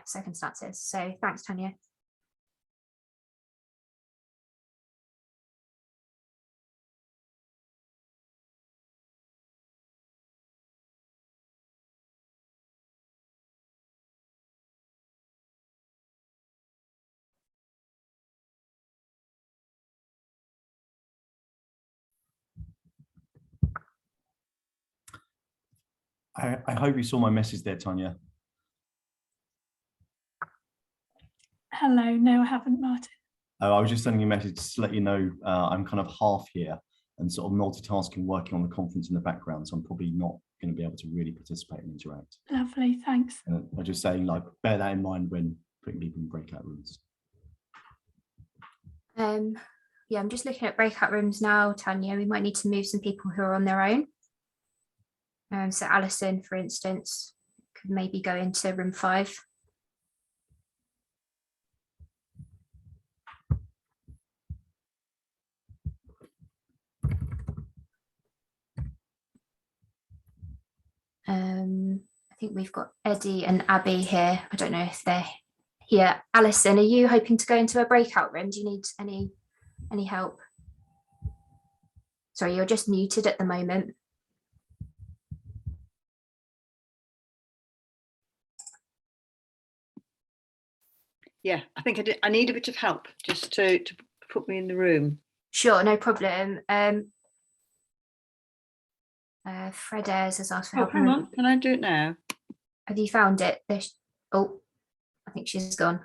circumstances. So thanks, Tanya. I hope you saw my message there, Tanya. Hello, no, I haven't, Martin. I was just sending you a message to let you know I'm kind of half here and sort of multitasking, working on the conference in the background, so I'm probably not going to be able to really participate and interact. Lovely, thanks. And I'm just saying, like, bear that in mind when putting people in breakout rooms. Yeah, I'm just looking at breakout rooms now, Tanya. We might need to move some people who are on their own. So Alison, for instance, could maybe go into room 5. I think we've got Eddie and Abby here. I don't know if they're Yeah, Alison, are you hoping to go into a breakout room? Do you need any help? Sorry, you're just muted at the moment. Yeah, I think I need a bit of help just to put me in the room. Sure, no problem. Fred Ayres has asked for Oh, help. hang on, can I do it now? Have you found it? Oh, I think she's gone.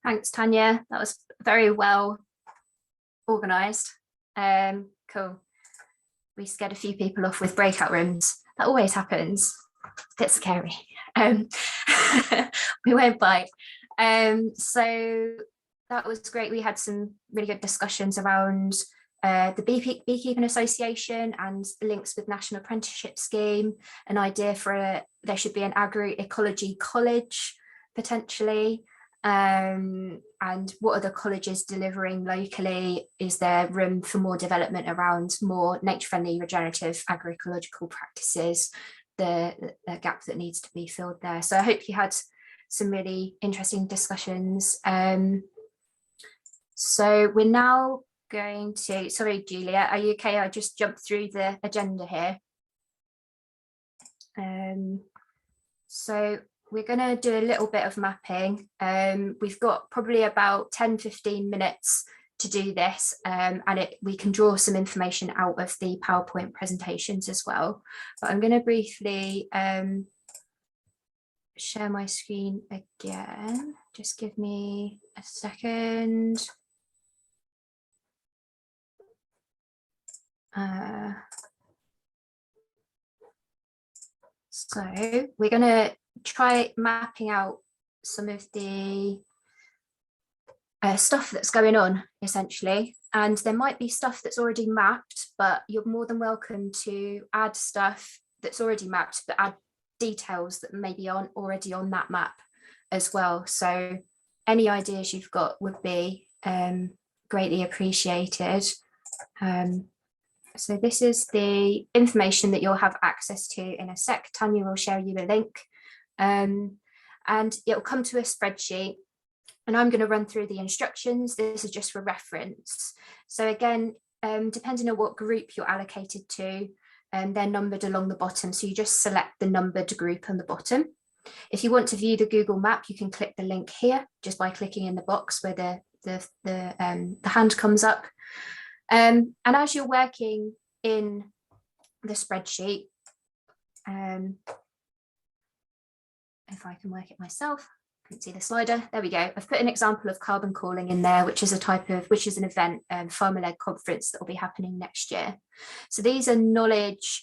Thanks, Tanya. That was very well organised. Cool. We scared a few people off with breakout rooms. That always happens. It's a bit scary. We won't bite. So that was great. We had some really good discussions around the Beekeeping Association and the links with National Apprenticeship Scheme, an idea for there should be an Agricology College potentially, and what are the colleges delivering locally? Is there room for more development around more nature-friendly regenerative agroecological practices, the gap that needs to be filled there? So I hope you had some really interesting discussions. So we're now going to, sorry, Julia, are you okay? I just jumped through the agenda here. So we're going to do a little bit of mapping. We've got probably about 10-15 minutes to do this, and we can draw some information out of the PowerPoint presentations as well. But I'm going to briefly share my screen again. Just give me a second. So we're going to try mapping out some of the stuff that's going on, essentially. And there might be stuff that's already mapped, but you're more than welcome to add stuff that's already mapped, but add details that maybe aren't already on that map as well. So any ideas you've got would be greatly appreciated. So this is the information that you'll have access to in a sec. Tanya will share you a link, and it'll come to a spreadsheet, and I'm going to run through the instructions. This is just for reference. So again, depending on what group you're allocated to, they're numbered along the bottom. So you just select the numbered group on the bottom. If you want to view the Google map, you can click the link here just by clicking in the box where the hand comes up. And as you're working in the spreadsheet, if I can work it myself, I can see the slider. There we go. I've put an example of carbon calling in there, which is an event, farmer-led conference that will be happening next year. So these are knowledge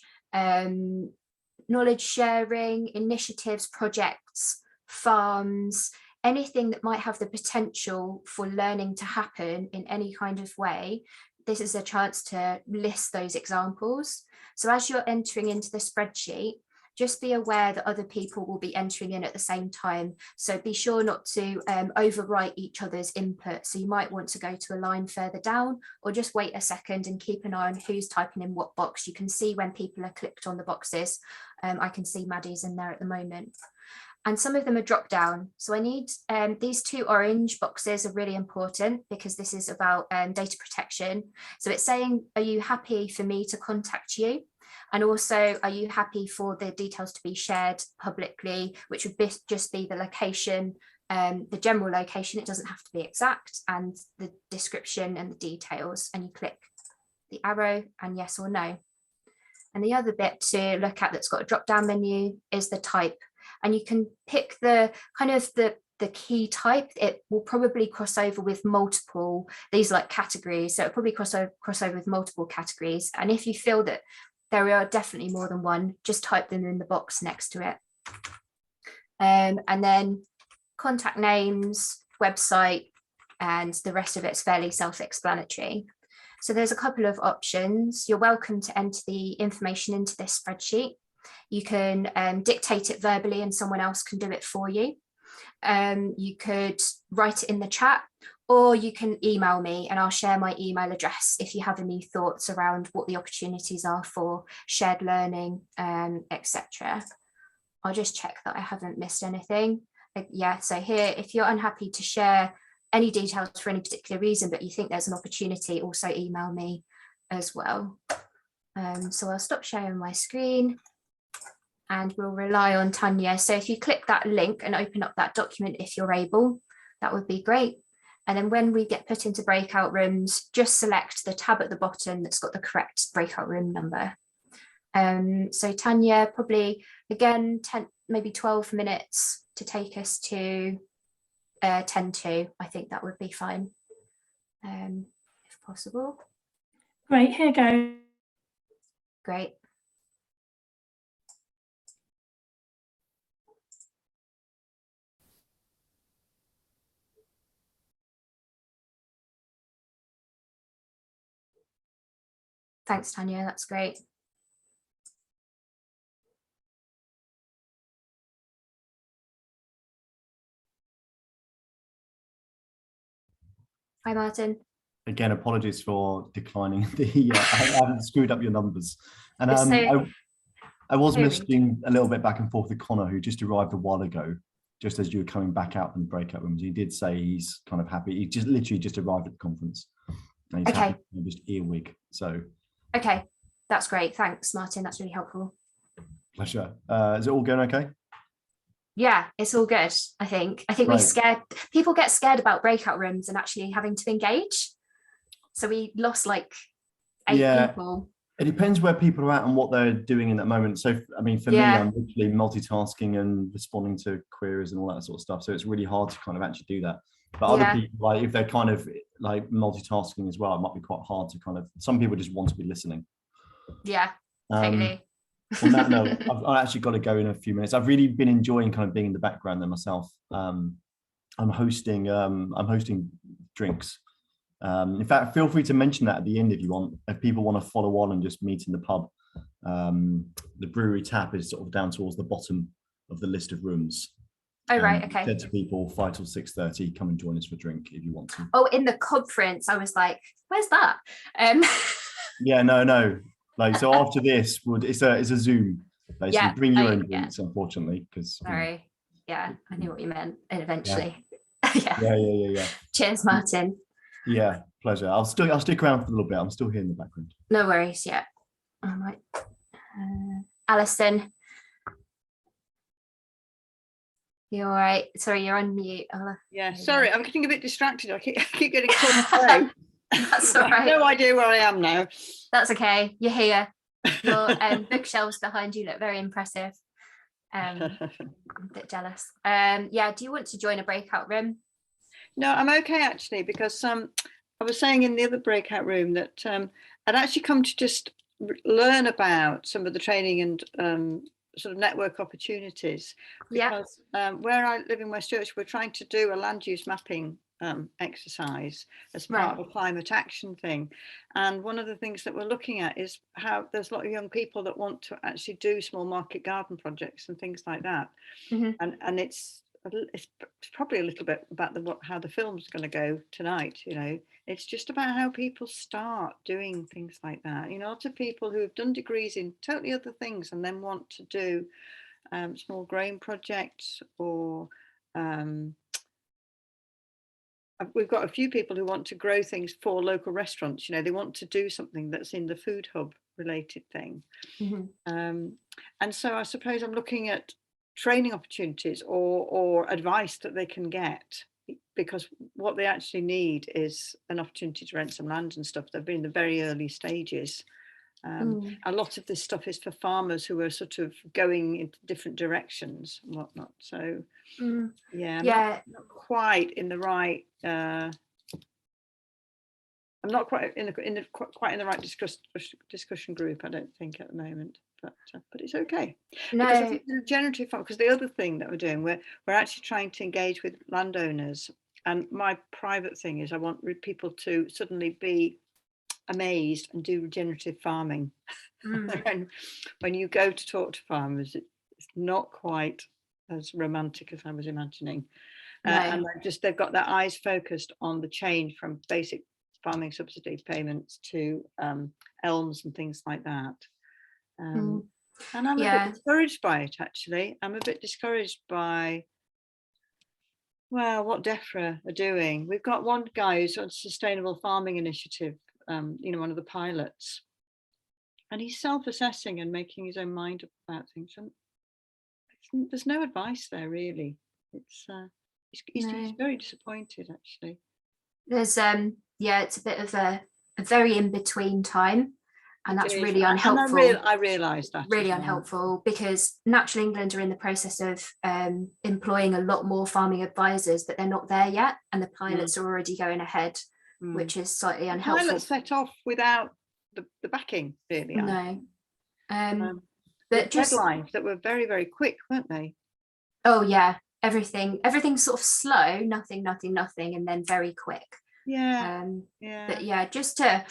sharing initiatives, projects, farms, anything that might have the potential for learning to happen in any kind of way. This is a chance to list those examples. So as you're entering into the spreadsheet, just be aware that other people will be entering in at the same time. So be sure not to overwrite each other's input. So you might want to go to a line further down, or just wait a second and keep an eye on who's typing in what box. You can see when people are clicked on the boxes. I can see Maddie's in there at the moment. And some of them are drop down. So I need these two orange boxes are really important because this is about data protection. So it's saying, are you happy for me to contact you? And also, are you happy for the details to be shared publicly, which would just be the location, the general location, it doesn't have to be exact, and the description and the details. And you click the arrow and yes or no. And the other bit to look at that's got a drop down menu is the type. And you can pick the kind of the key type. It will probably cross over with multiple, these like categories. So it'll probably cross over with multiple categories. And if you feel that there are definitely more than one, just type them in the box next to it. And then contact names, website, and the rest of it's fairly self-explanatory. So there's a couple of options. You're welcome to enter the information into this spreadsheet. You can dictate it verbally and someone else can do it for you. You could write it in the chat, or you can email me and I'll share my email address if you have any thoughts around what the opportunities are for shared learning, etc. I'll just check that I haven't missed anything. Yeah, so here, if you're unhappy to share any details for any particular reason, but you think there's an opportunity, also email me as well. So I'll stop sharing my screen and we'll rely on Tanya. So if you click that link and open up that document, if you're able, that would be great. And then when we get put into breakout rooms, just select the tab at the bottom that's got the correct breakout room number. So Tanya, probably again, 10, maybe 12 minutes to take us to 10 to. I think that would be fine, if possible. Great, here goes. Great. Thanks, Tanya, that's great. Hi, Martin. Again, apologies for declining the. I haven't screwed up your numbers, and I was messaging a little bit back and forth with Connor, who just arrived a while ago, just as you were coming back out from the breakout rooms. He did say he's kind of happy. He just literally just arrived at the conference, and he's happy to just earwig. So. Okay, that's great. Thanks, Martin. That's really helpful. Pleasure. Is it all going okay? Yeah, it's all good. I think people get scared about breakout rooms and actually having to engage. So we lost like 8 people. It depends where people are at and what they're doing in that moment. So, I mean, for me, I'm literally multitasking and responding to queries and all that sort of stuff. So it's really hard to kind of actually do that. But other people, like if they're kind of like multitasking as well, it might be quite hard to kind of, some people just want to be listening. Yeah, totally. On that note, I've actually got to go in a few minutes. I've really been enjoying kind of being in the background there myself. I'm hosting drinks. In fact, feel free to mention that at the end if you want. If people want to follow on and just meet in the pub, the brewery tap is sort of down towards the bottom of the list of rooms. Oh, right, okay. Said to people 5 till 6:30, come and join us for a drink if you want to. Oh, in the conference, I was like, where's that? Yeah, no. Like, so after this, it's a Zoom. Basically, bring your own drinks, unfortunately, because. Sorry. Yeah, I knew what you meant. Eventually. Yeah. Cheers, Martin. Yeah, pleasure. I'll stick around for a little bit. I'm still here in the background. No worries. Yeah. All right. Alison. You all right? Sorry, you're on mute. Yeah, sorry, I'm getting a bit distracted. I keep getting caught away. That's all right. No idea where I am now. That's okay. You're here. Your bookshelves behind you look very impressive. I'm a bit jealous. Yeah, do you want to join a breakout room? No, I'm okay actually, because I was saying in the other breakout room that I'd actually come to just learn about some of the training and sort of network opportunities, because where I live in West Yorkshire, we're trying to do a land use mapping exercise as part of a climate action thing, and one of the things that we're looking at is how there's a lot of young people that want to actually do small market garden projects and things like that. And it's probably a little bit about how the film's going to go tonight. You know, it's just about how people start doing things like that. You know, lots of people who have done degrees in totally other things and then want to do small grain projects, or we've got a few people who want to grow things for local restaurants. You know, they want to do something that's in the food hub related thing. And so I suppose I'm looking at training opportunities or advice that they can get, because what they actually need is an opportunity to rent some land and stuff. They've been in the very early stages. A lot of this stuff is for farmers who are sort of going into different directions and whatnot. So I'm not quite in the right. I'm not quite in the right discussion group, I don't think, at the moment. But it's okay. No. Because I think the regenerative farm, because the other thing that we're doing, we're actually trying to engage with landowners. And my private thing is I want people to suddenly be amazed and do regenerative farming. And when you go to talk to farmers, it's not quite as romantic as I was imagining. And they've got their eyes focused on the change from basic farming subsidy payments to elms and things like that. And I'm a bit discouraged by it, actually. I'm a bit discouraged by, well, what DEFRA are doing. We've got one guy who's on a sustainable farming initiative, you know, one of the pilots, and he's self-assessing and making his own mind up about things. And there's no advice there, really. It's he's very disappointed, actually. There's it's a bit of a very in-between time. And that's is. really And unhelpful. I realise that. Really as well. unhelpful, because Natural England are in the process of employing a lot more farming advisors, but they're not there yet, and the pilots are already going ahead, which is slightly The unhelpful. pilots set off without the backing, really. No, but just deadlines that were very, very quick, weren't they? Oh yeah, everything's sort of slow, nothing, and then very quick. Yeah. But yeah, just to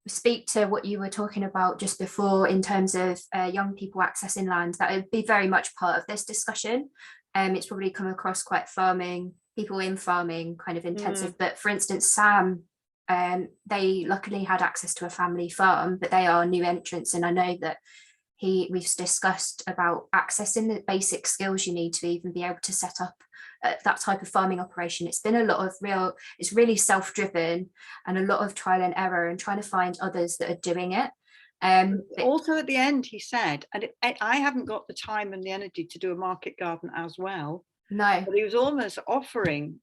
speak to what you were talking about just before in terms of young people accessing land, that would be very much part of this discussion. It's probably come across quite people in farming kind of intensive, but for instance, Sam, they luckily had access to a family farm, but they are new entrants, and I know that we've discussed about accessing the basic skills you need to even be able to set up that type of farming operation. It's been a lot of it's really self-driven and a lot of trial and error and trying to find others that are doing it. Also at the end he said, and I haven't got the time and the energy to do a market garden as well. No. But he was almost offering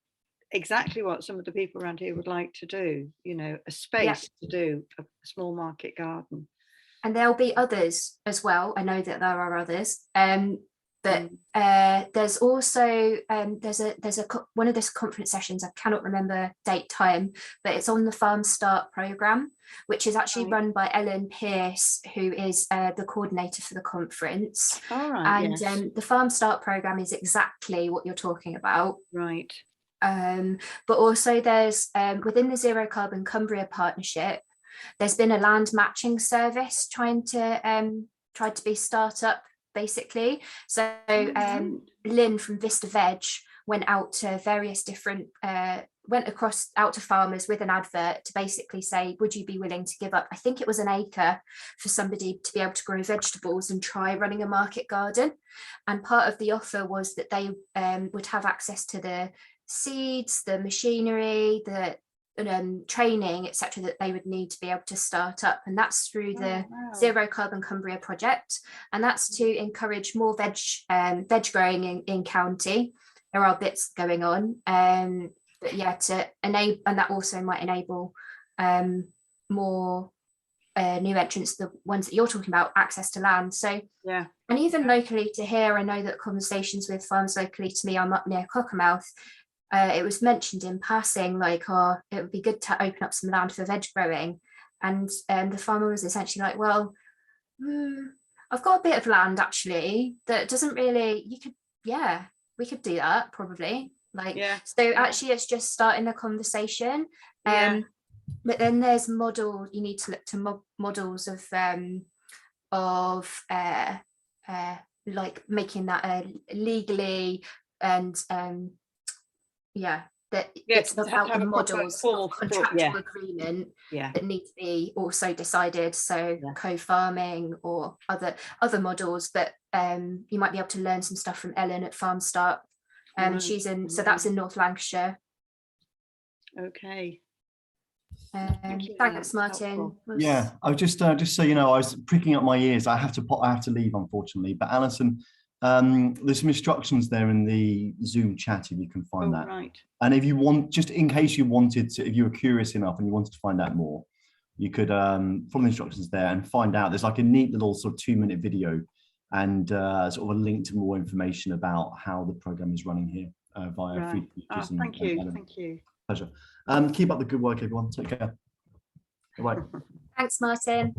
exactly what some of the people around here would like to do, a space to do a small market garden. And there'll be others as well. I know that there are others. But there's also there's one of this conference sessions, I cannot remember date time, but it's on the Farm Start programme, which is actually run by Ellen Pearce, who is the coordinator for the conference. All right. And the Farm Start programme is exactly what you're talking about. Right. But also there's within the Zero Carbon Cambria partnership, there's been a land matching service trying to be startup basically. So Lynn from Vista Veg went out to various different out to farmers with an advert to basically say, would you be willing to give up, I think it was an acre, for somebody to be able to grow vegetables and try running a market garden. And part of the offer was that they would have access to the seeds, the machinery, the training, etc., that they would need to be able to start up. And that's through the Zero Carbon Cambria project, and that's to encourage more veg growing in county. There are bits going on, but yeah, to enable, and that also might enable more new entrants, the ones that you're talking about, access to land. So yeah, and even locally to here, I know that conversations with farms locally to me, I'm up near Cockermouth, it was mentioned in passing, like, oh, it would be good to open up some land for veg growing. And the farmer was essentially like, well, I've got a bit of land actually that doesn't really, we could do that probably. So actually it's just starting the conversation. But then there's you need to look to models of like making that legally, and it's about the models of contractual agreement that need to be also decided. So co-farming or other models, but you might be able to learn some stuff from Ellen at Farm Start. She's in, so that's in North Lancashire. Okay. Thanks, Martin. Yeah, I was just so you know, I was pricking up my ears. I have to leave, unfortunately. But Alison, there's some instructions there in the Zoom chat if you can find that. Right. And if you want, just in case you wanted to, if you were curious enough and you wanted to find out more, you could follow the instructions there and find out. There's like a neat little sort of 2-minute video and sort of a link to more information about how the program is running here via Free Futures. Thank you. Pleasure. Keep up the good work, everyone. Take care. Bye. Thanks, Martin.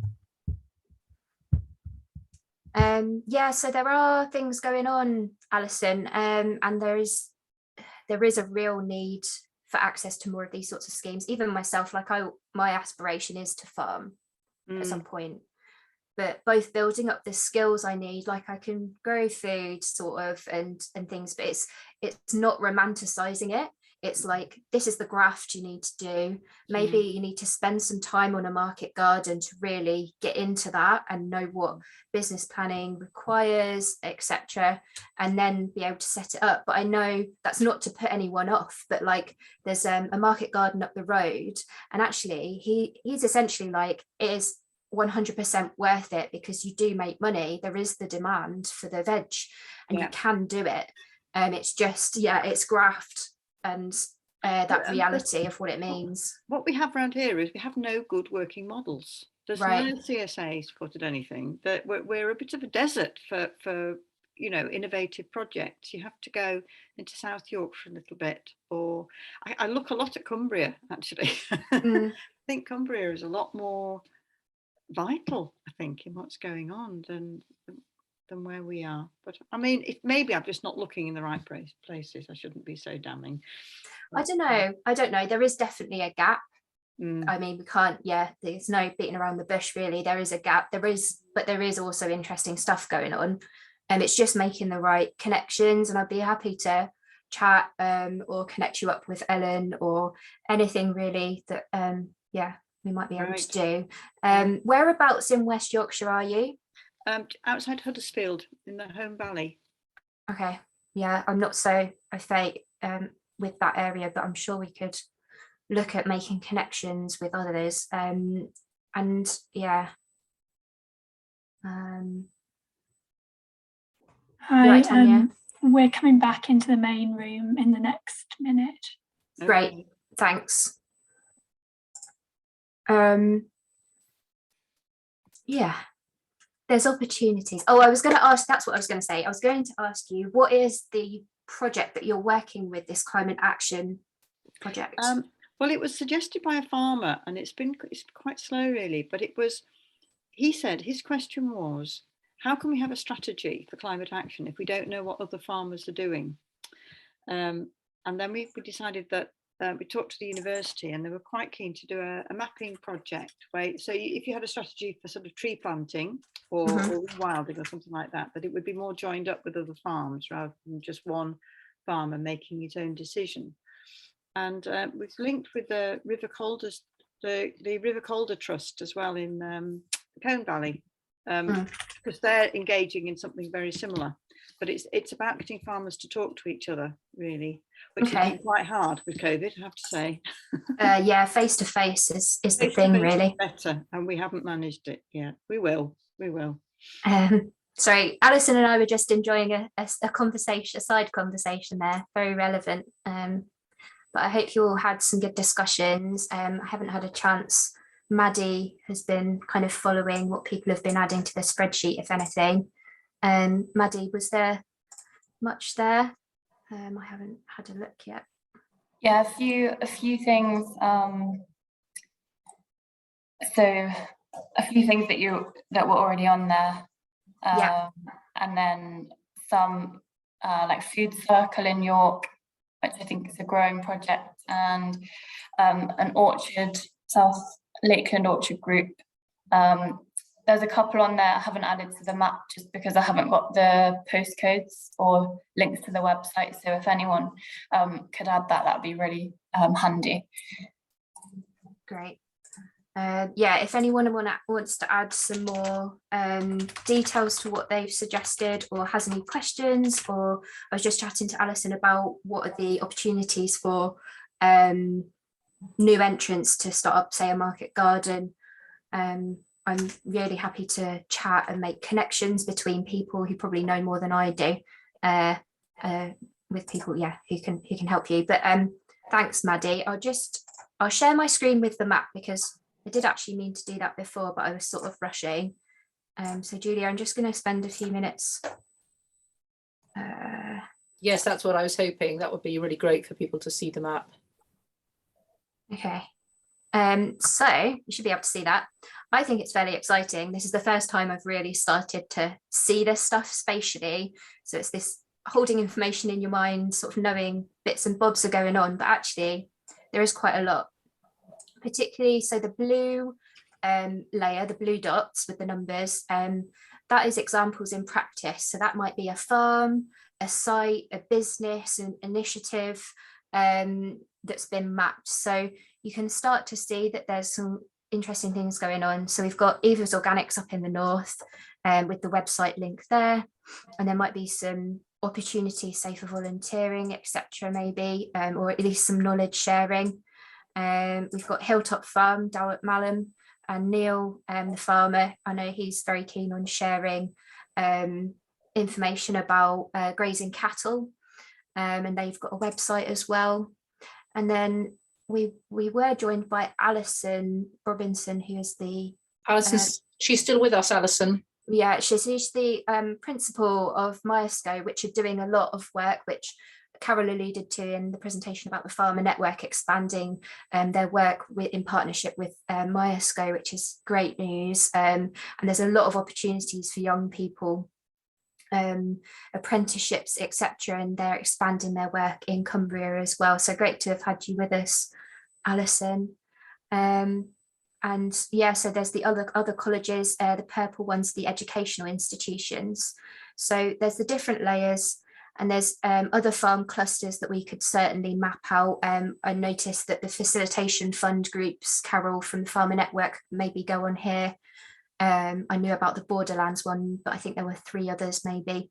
So there are things going on, Alison, and there is a real need for access to more of these sorts of schemes. Even myself, like my aspiration is to farm at some point, but both building up the skills I need, like I can grow food sort of and things, but it's not romanticizing it. It's like, this is the graft you need to do. Maybe you need to spend some time on a market garden to really get into that and know what business planning requires, etc., and then be able to set it up. But I know that's not to put anyone off, but like there's a market garden up the road, and actually he's essentially like, it is 100% worth it because you do make money. There is the demand for the veg and you can do it. It's just, it's graft and that reality of what it means. What we have around here is we have no good working models. There's Right. no CSA supported anything. That we're a bit of a desert for innovative projects. You have to go into South Yorkshire a little bit, or I look a lot at Cumbria actually. Mm. I think Cumbria is a lot more vital, I think, in what's going on than where we are. But I mean, maybe I'm just not looking in the right places. I shouldn't be so damning. I don't know. There is definitely a gap. Mm. I mean, we can't, there's no beating around the bush really. There is a gap. But there is also interesting stuff going on. And it's just making the right connections. And I'd be happy to chat or connect you up with Ellen or anything really that, we might be able to do. Whereabouts in West Yorkshire are you? Outside Huddersfield in the Home Valley. Okay. Yeah, I'm not so au fait with that area, but I'm sure we could look at making connections with others. Hi, right, Tanya? we're coming back into the main room in the next minute. Great, Okay. thanks. There's opportunities. Oh, I was going to ask, that's what I was going to say. I was going to ask you, what is the project that you're working with, this climate action project? Well, it was suggested by a farmer, and it's quite slow really, but he said his question was, how can we have a strategy for climate action if we don't know what other farmers are doing? And then we decided that we talked to the university, and they were quite keen to do a mapping project. So if you had a strategy for sort of tree planting or wilding or something like that, that it would be more joined up with other farms rather than just one farmer making his own decision. And we've linked with the River Calder, the River Calder Trust as well in Cone Valley, because they're engaging in something very similar. But it's about getting farmers to talk to each other, really, which has been quite hard with COVID, I have to say. Face to face is the thing, really. Better, and we haven't managed it yet. We will. Sorry, Alison and I were just enjoying a conversation, a side conversation there, very relevant. But I hope you all had some good discussions. I haven't had a chance. Maddie has been kind of following what people have been adding to the spreadsheet, if anything. Maddie, was there much there? I haven't had a look yet. Yeah, a few things. So a few things that were already on there. And then some like Food Circle in York, which I think is a growing project, and an orchard, South Lakeland Orchard Group. There's a couple on there I haven't added to the map just because I haven't got the postcodes or links to the website. So if anyone could add that, that'd be really handy. Great. If anyone wants to add some more details to what they've suggested or has any questions, or I was just chatting to Alison about what are the opportunities for new entrants to start up, say, a market garden. I'm really happy to chat and make connections between people who probably know more than I do, with people, who can help you. But thanks, Maddie. I'll share my screen with the map because I did actually mean to do that before, but I was sort of rushing. So Julia, I'm just going to spend a few minutes. Yes, that's what I was hoping. That would be really great for people to see the map. Okay. So you should be able to see that. I think it's fairly exciting. This is the first time I've really started to see this stuff spatially. So it's this holding information in your mind, sort of knowing bits and bobs are going on, but actually there is quite a lot. Particularly, so the blue layer, the blue dots with the numbers, that is examples in practice. So that might be a farm, a site, a business, an initiative that's been mapped. So you can start to see that there's some interesting things going on. So we've got Eva's Organics up in the north with the website link there, and there might be some opportunities, say, for volunteering, etc., maybe, or at least some knowledge sharing. We've got Hilltop Farm down at Malham, and Neil, the farmer, I know he's very keen on sharing information about grazing cattle, and they've got a website as well. And then we were joined by Alison Robinson, who is the Alison's, she's still with us, Alison. Yeah, she's the principal of Myosco, which are doing a lot of work, which Carol alluded to in the presentation about the Farmer Network expanding their work in partnership with Myosco, which is great news. And there's a lot of opportunities for young people, apprenticeships, etc., and they're expanding their work in Cumbria as well. So great to have had you with us, Alison. And yeah, so there's the other colleges, the purple ones, the educational institutions. So there's the different layers, and there's other farm clusters that we could certainly map out. I noticed that the facilitation fund groups, Carol from the Farmer Network, maybe go on here. I knew about the Borderlands one, but I think there were 3 others maybe.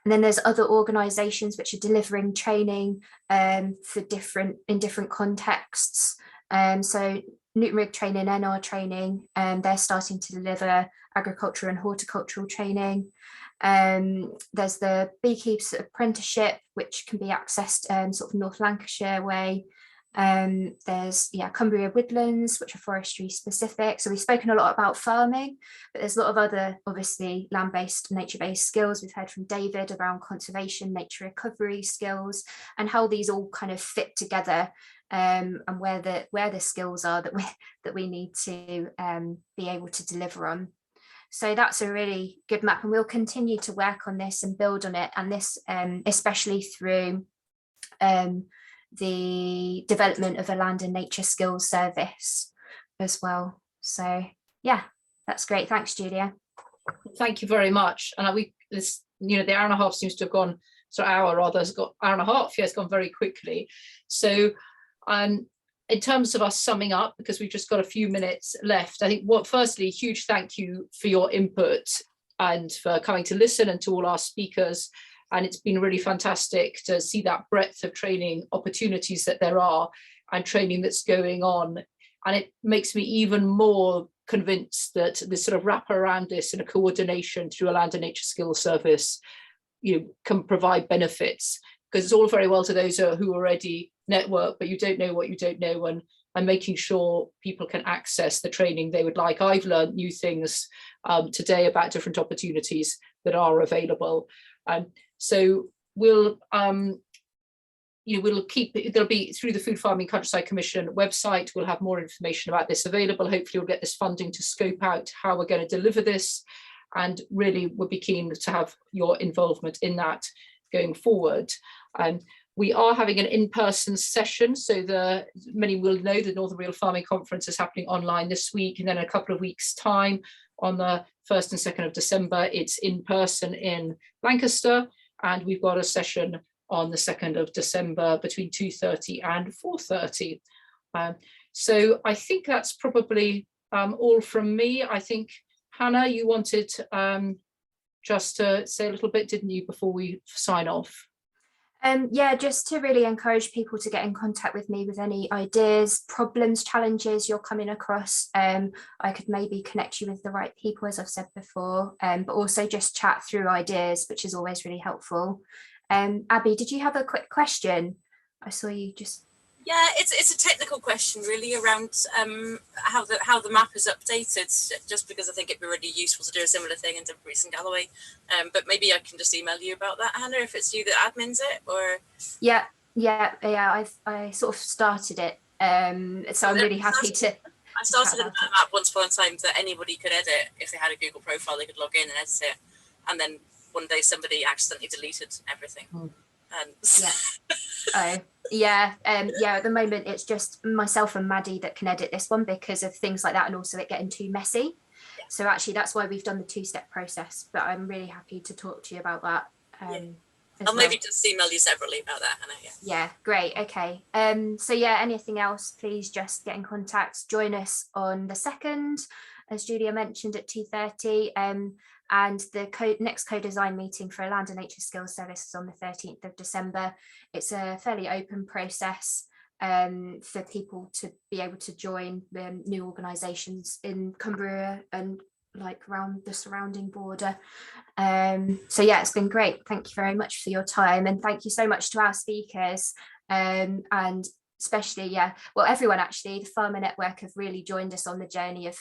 And then there's other organisations which are delivering training in different contexts. So Newton Rig training, NR training, they're starting to deliver agriculture and horticultural training. There's the beekeepers apprenticeship, which can be accessed sort of North Lancashire way. There's Cumbria Woodlands, which are forestry specific. So we've spoken a lot about farming, but there's a lot of other obviously land-based, nature-based skills. We've heard from David around conservation, nature recovery skills, and how these all kind of fit together, and where the skills are that we need to be able to deliver on. So that's a really good map, and we'll continue to work on this and build on it, and this especially through the development of a land and nature skills service as well. So yeah, that's great. Thanks, Julia. Thank you very much. And the hour and a half seems to have gone, so hour rather has got hour and a half. Yeah, it's gone very quickly. So in terms of us summing up, because we've just got a few minutes left, I think firstly, huge thank you for your input and for coming to listen, and to all our speakers. And it's been really fantastic to see that breadth of training opportunities that there are, and training that's going on. And it makes me even more convinced that this sort of wrap around this and a coordination through a land and nature skills service, can provide benefits, because it's all very well to those who already network, but you don't know what you don't know, and making sure people can access the training they would like. I've learned new things today about different opportunities that are available. So we'll there'll be, through the Food Farming Countryside Commission website, we'll have more information about this available. Hopefully we'll get this funding to scope out how we're going to deliver this, and really would be keen to have your involvement in that going forward. We are having an in-person session, so many will know the Northern Real Farming Conference is happening online this week, and then in a couple of weeks' time, on the 1st and 2nd of December, it's in person in Lancaster, and we've got a session on the 2nd of December between 2:30 and 4:30. So I think that's probably all from me. I think, Hannah, you wanted just to say a little bit, didn't you, before we sign off? Yeah, just to really encourage people to get in contact with me with any ideas, problems, challenges you're coming across. I could maybe connect you with the right people, as I've said before, but also just chat through ideas, which is always really helpful. Abby, did you have a quick question? I saw you just... Yeah, it's a technical question really around how the map is updated, just because I think it'd be really useful to do a similar thing in Dumfries and Galloway. But maybe I can just email you about that, Hannah, if it's you that admins it, or... Yeah, I sort of started it, so I'm really happy to... I started a map once upon a time that anybody could edit. If they had a Google profile, they could log in and edit it, and then one day somebody accidentally deleted everything. At the moment it's just myself and Maddie that can edit this one because of things like that, and also it getting too messy. So actually that's why we've done the 2-step process, but I'm really happy to talk to you about that. I'll maybe just email you separately about that, Hannah. Yeah, great. Okay. So yeah, anything else, please just get in contact. Join us on the 2nd, as Julia mentioned, at 2:30. And the next co-design meeting for a land and nature skills service is on the 13th of December. It's a fairly open process for people to be able to join new organisations in Cumbria and like around the surrounding border. So yeah, it's been great. Thank you very much for your time, and thank you so much to our speakers. And especially, yeah, well, everyone actually, the Farmer Network have really joined us on the journey of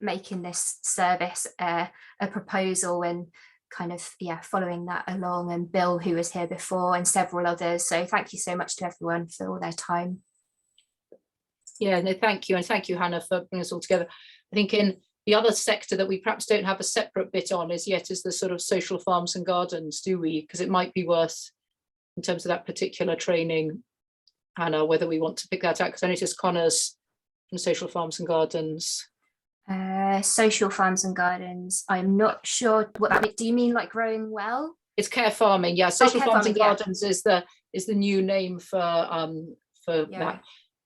making this service a proposal, and kind of, yeah, following that along, and Bill, who was here before, and several others. So thank you so much to everyone for all their time. Yeah, no, thank you. And thank you, Hannah, for bringing us all together. I think in the other sector that we perhaps don't have a separate bit on is the sort of social farms and gardens, do we? Because it might be worth, in terms of that particular training, Hannah, whether we want to pick that out, because I noticed Connor's from social farms and gardens. Social farms and gardens, I'm not sure what that means. Do you mean like growing well? It's care farming, yeah. Social care farms farming, and gardens is the new name for that.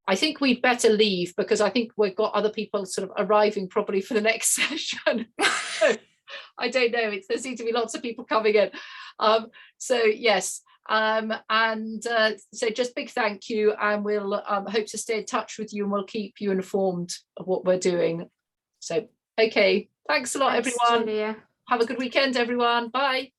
I think we'd better leave, because I think we've got other people sort of arriving probably for the next session. I don't know, there seem to be lots of people coming in. So yes, so just big thank you, and we'll hope to stay in touch with you, and we'll keep you informed of what we're doing. So okay, thanks a lot, everyone. Julia. Have a good weekend, everyone. Bye.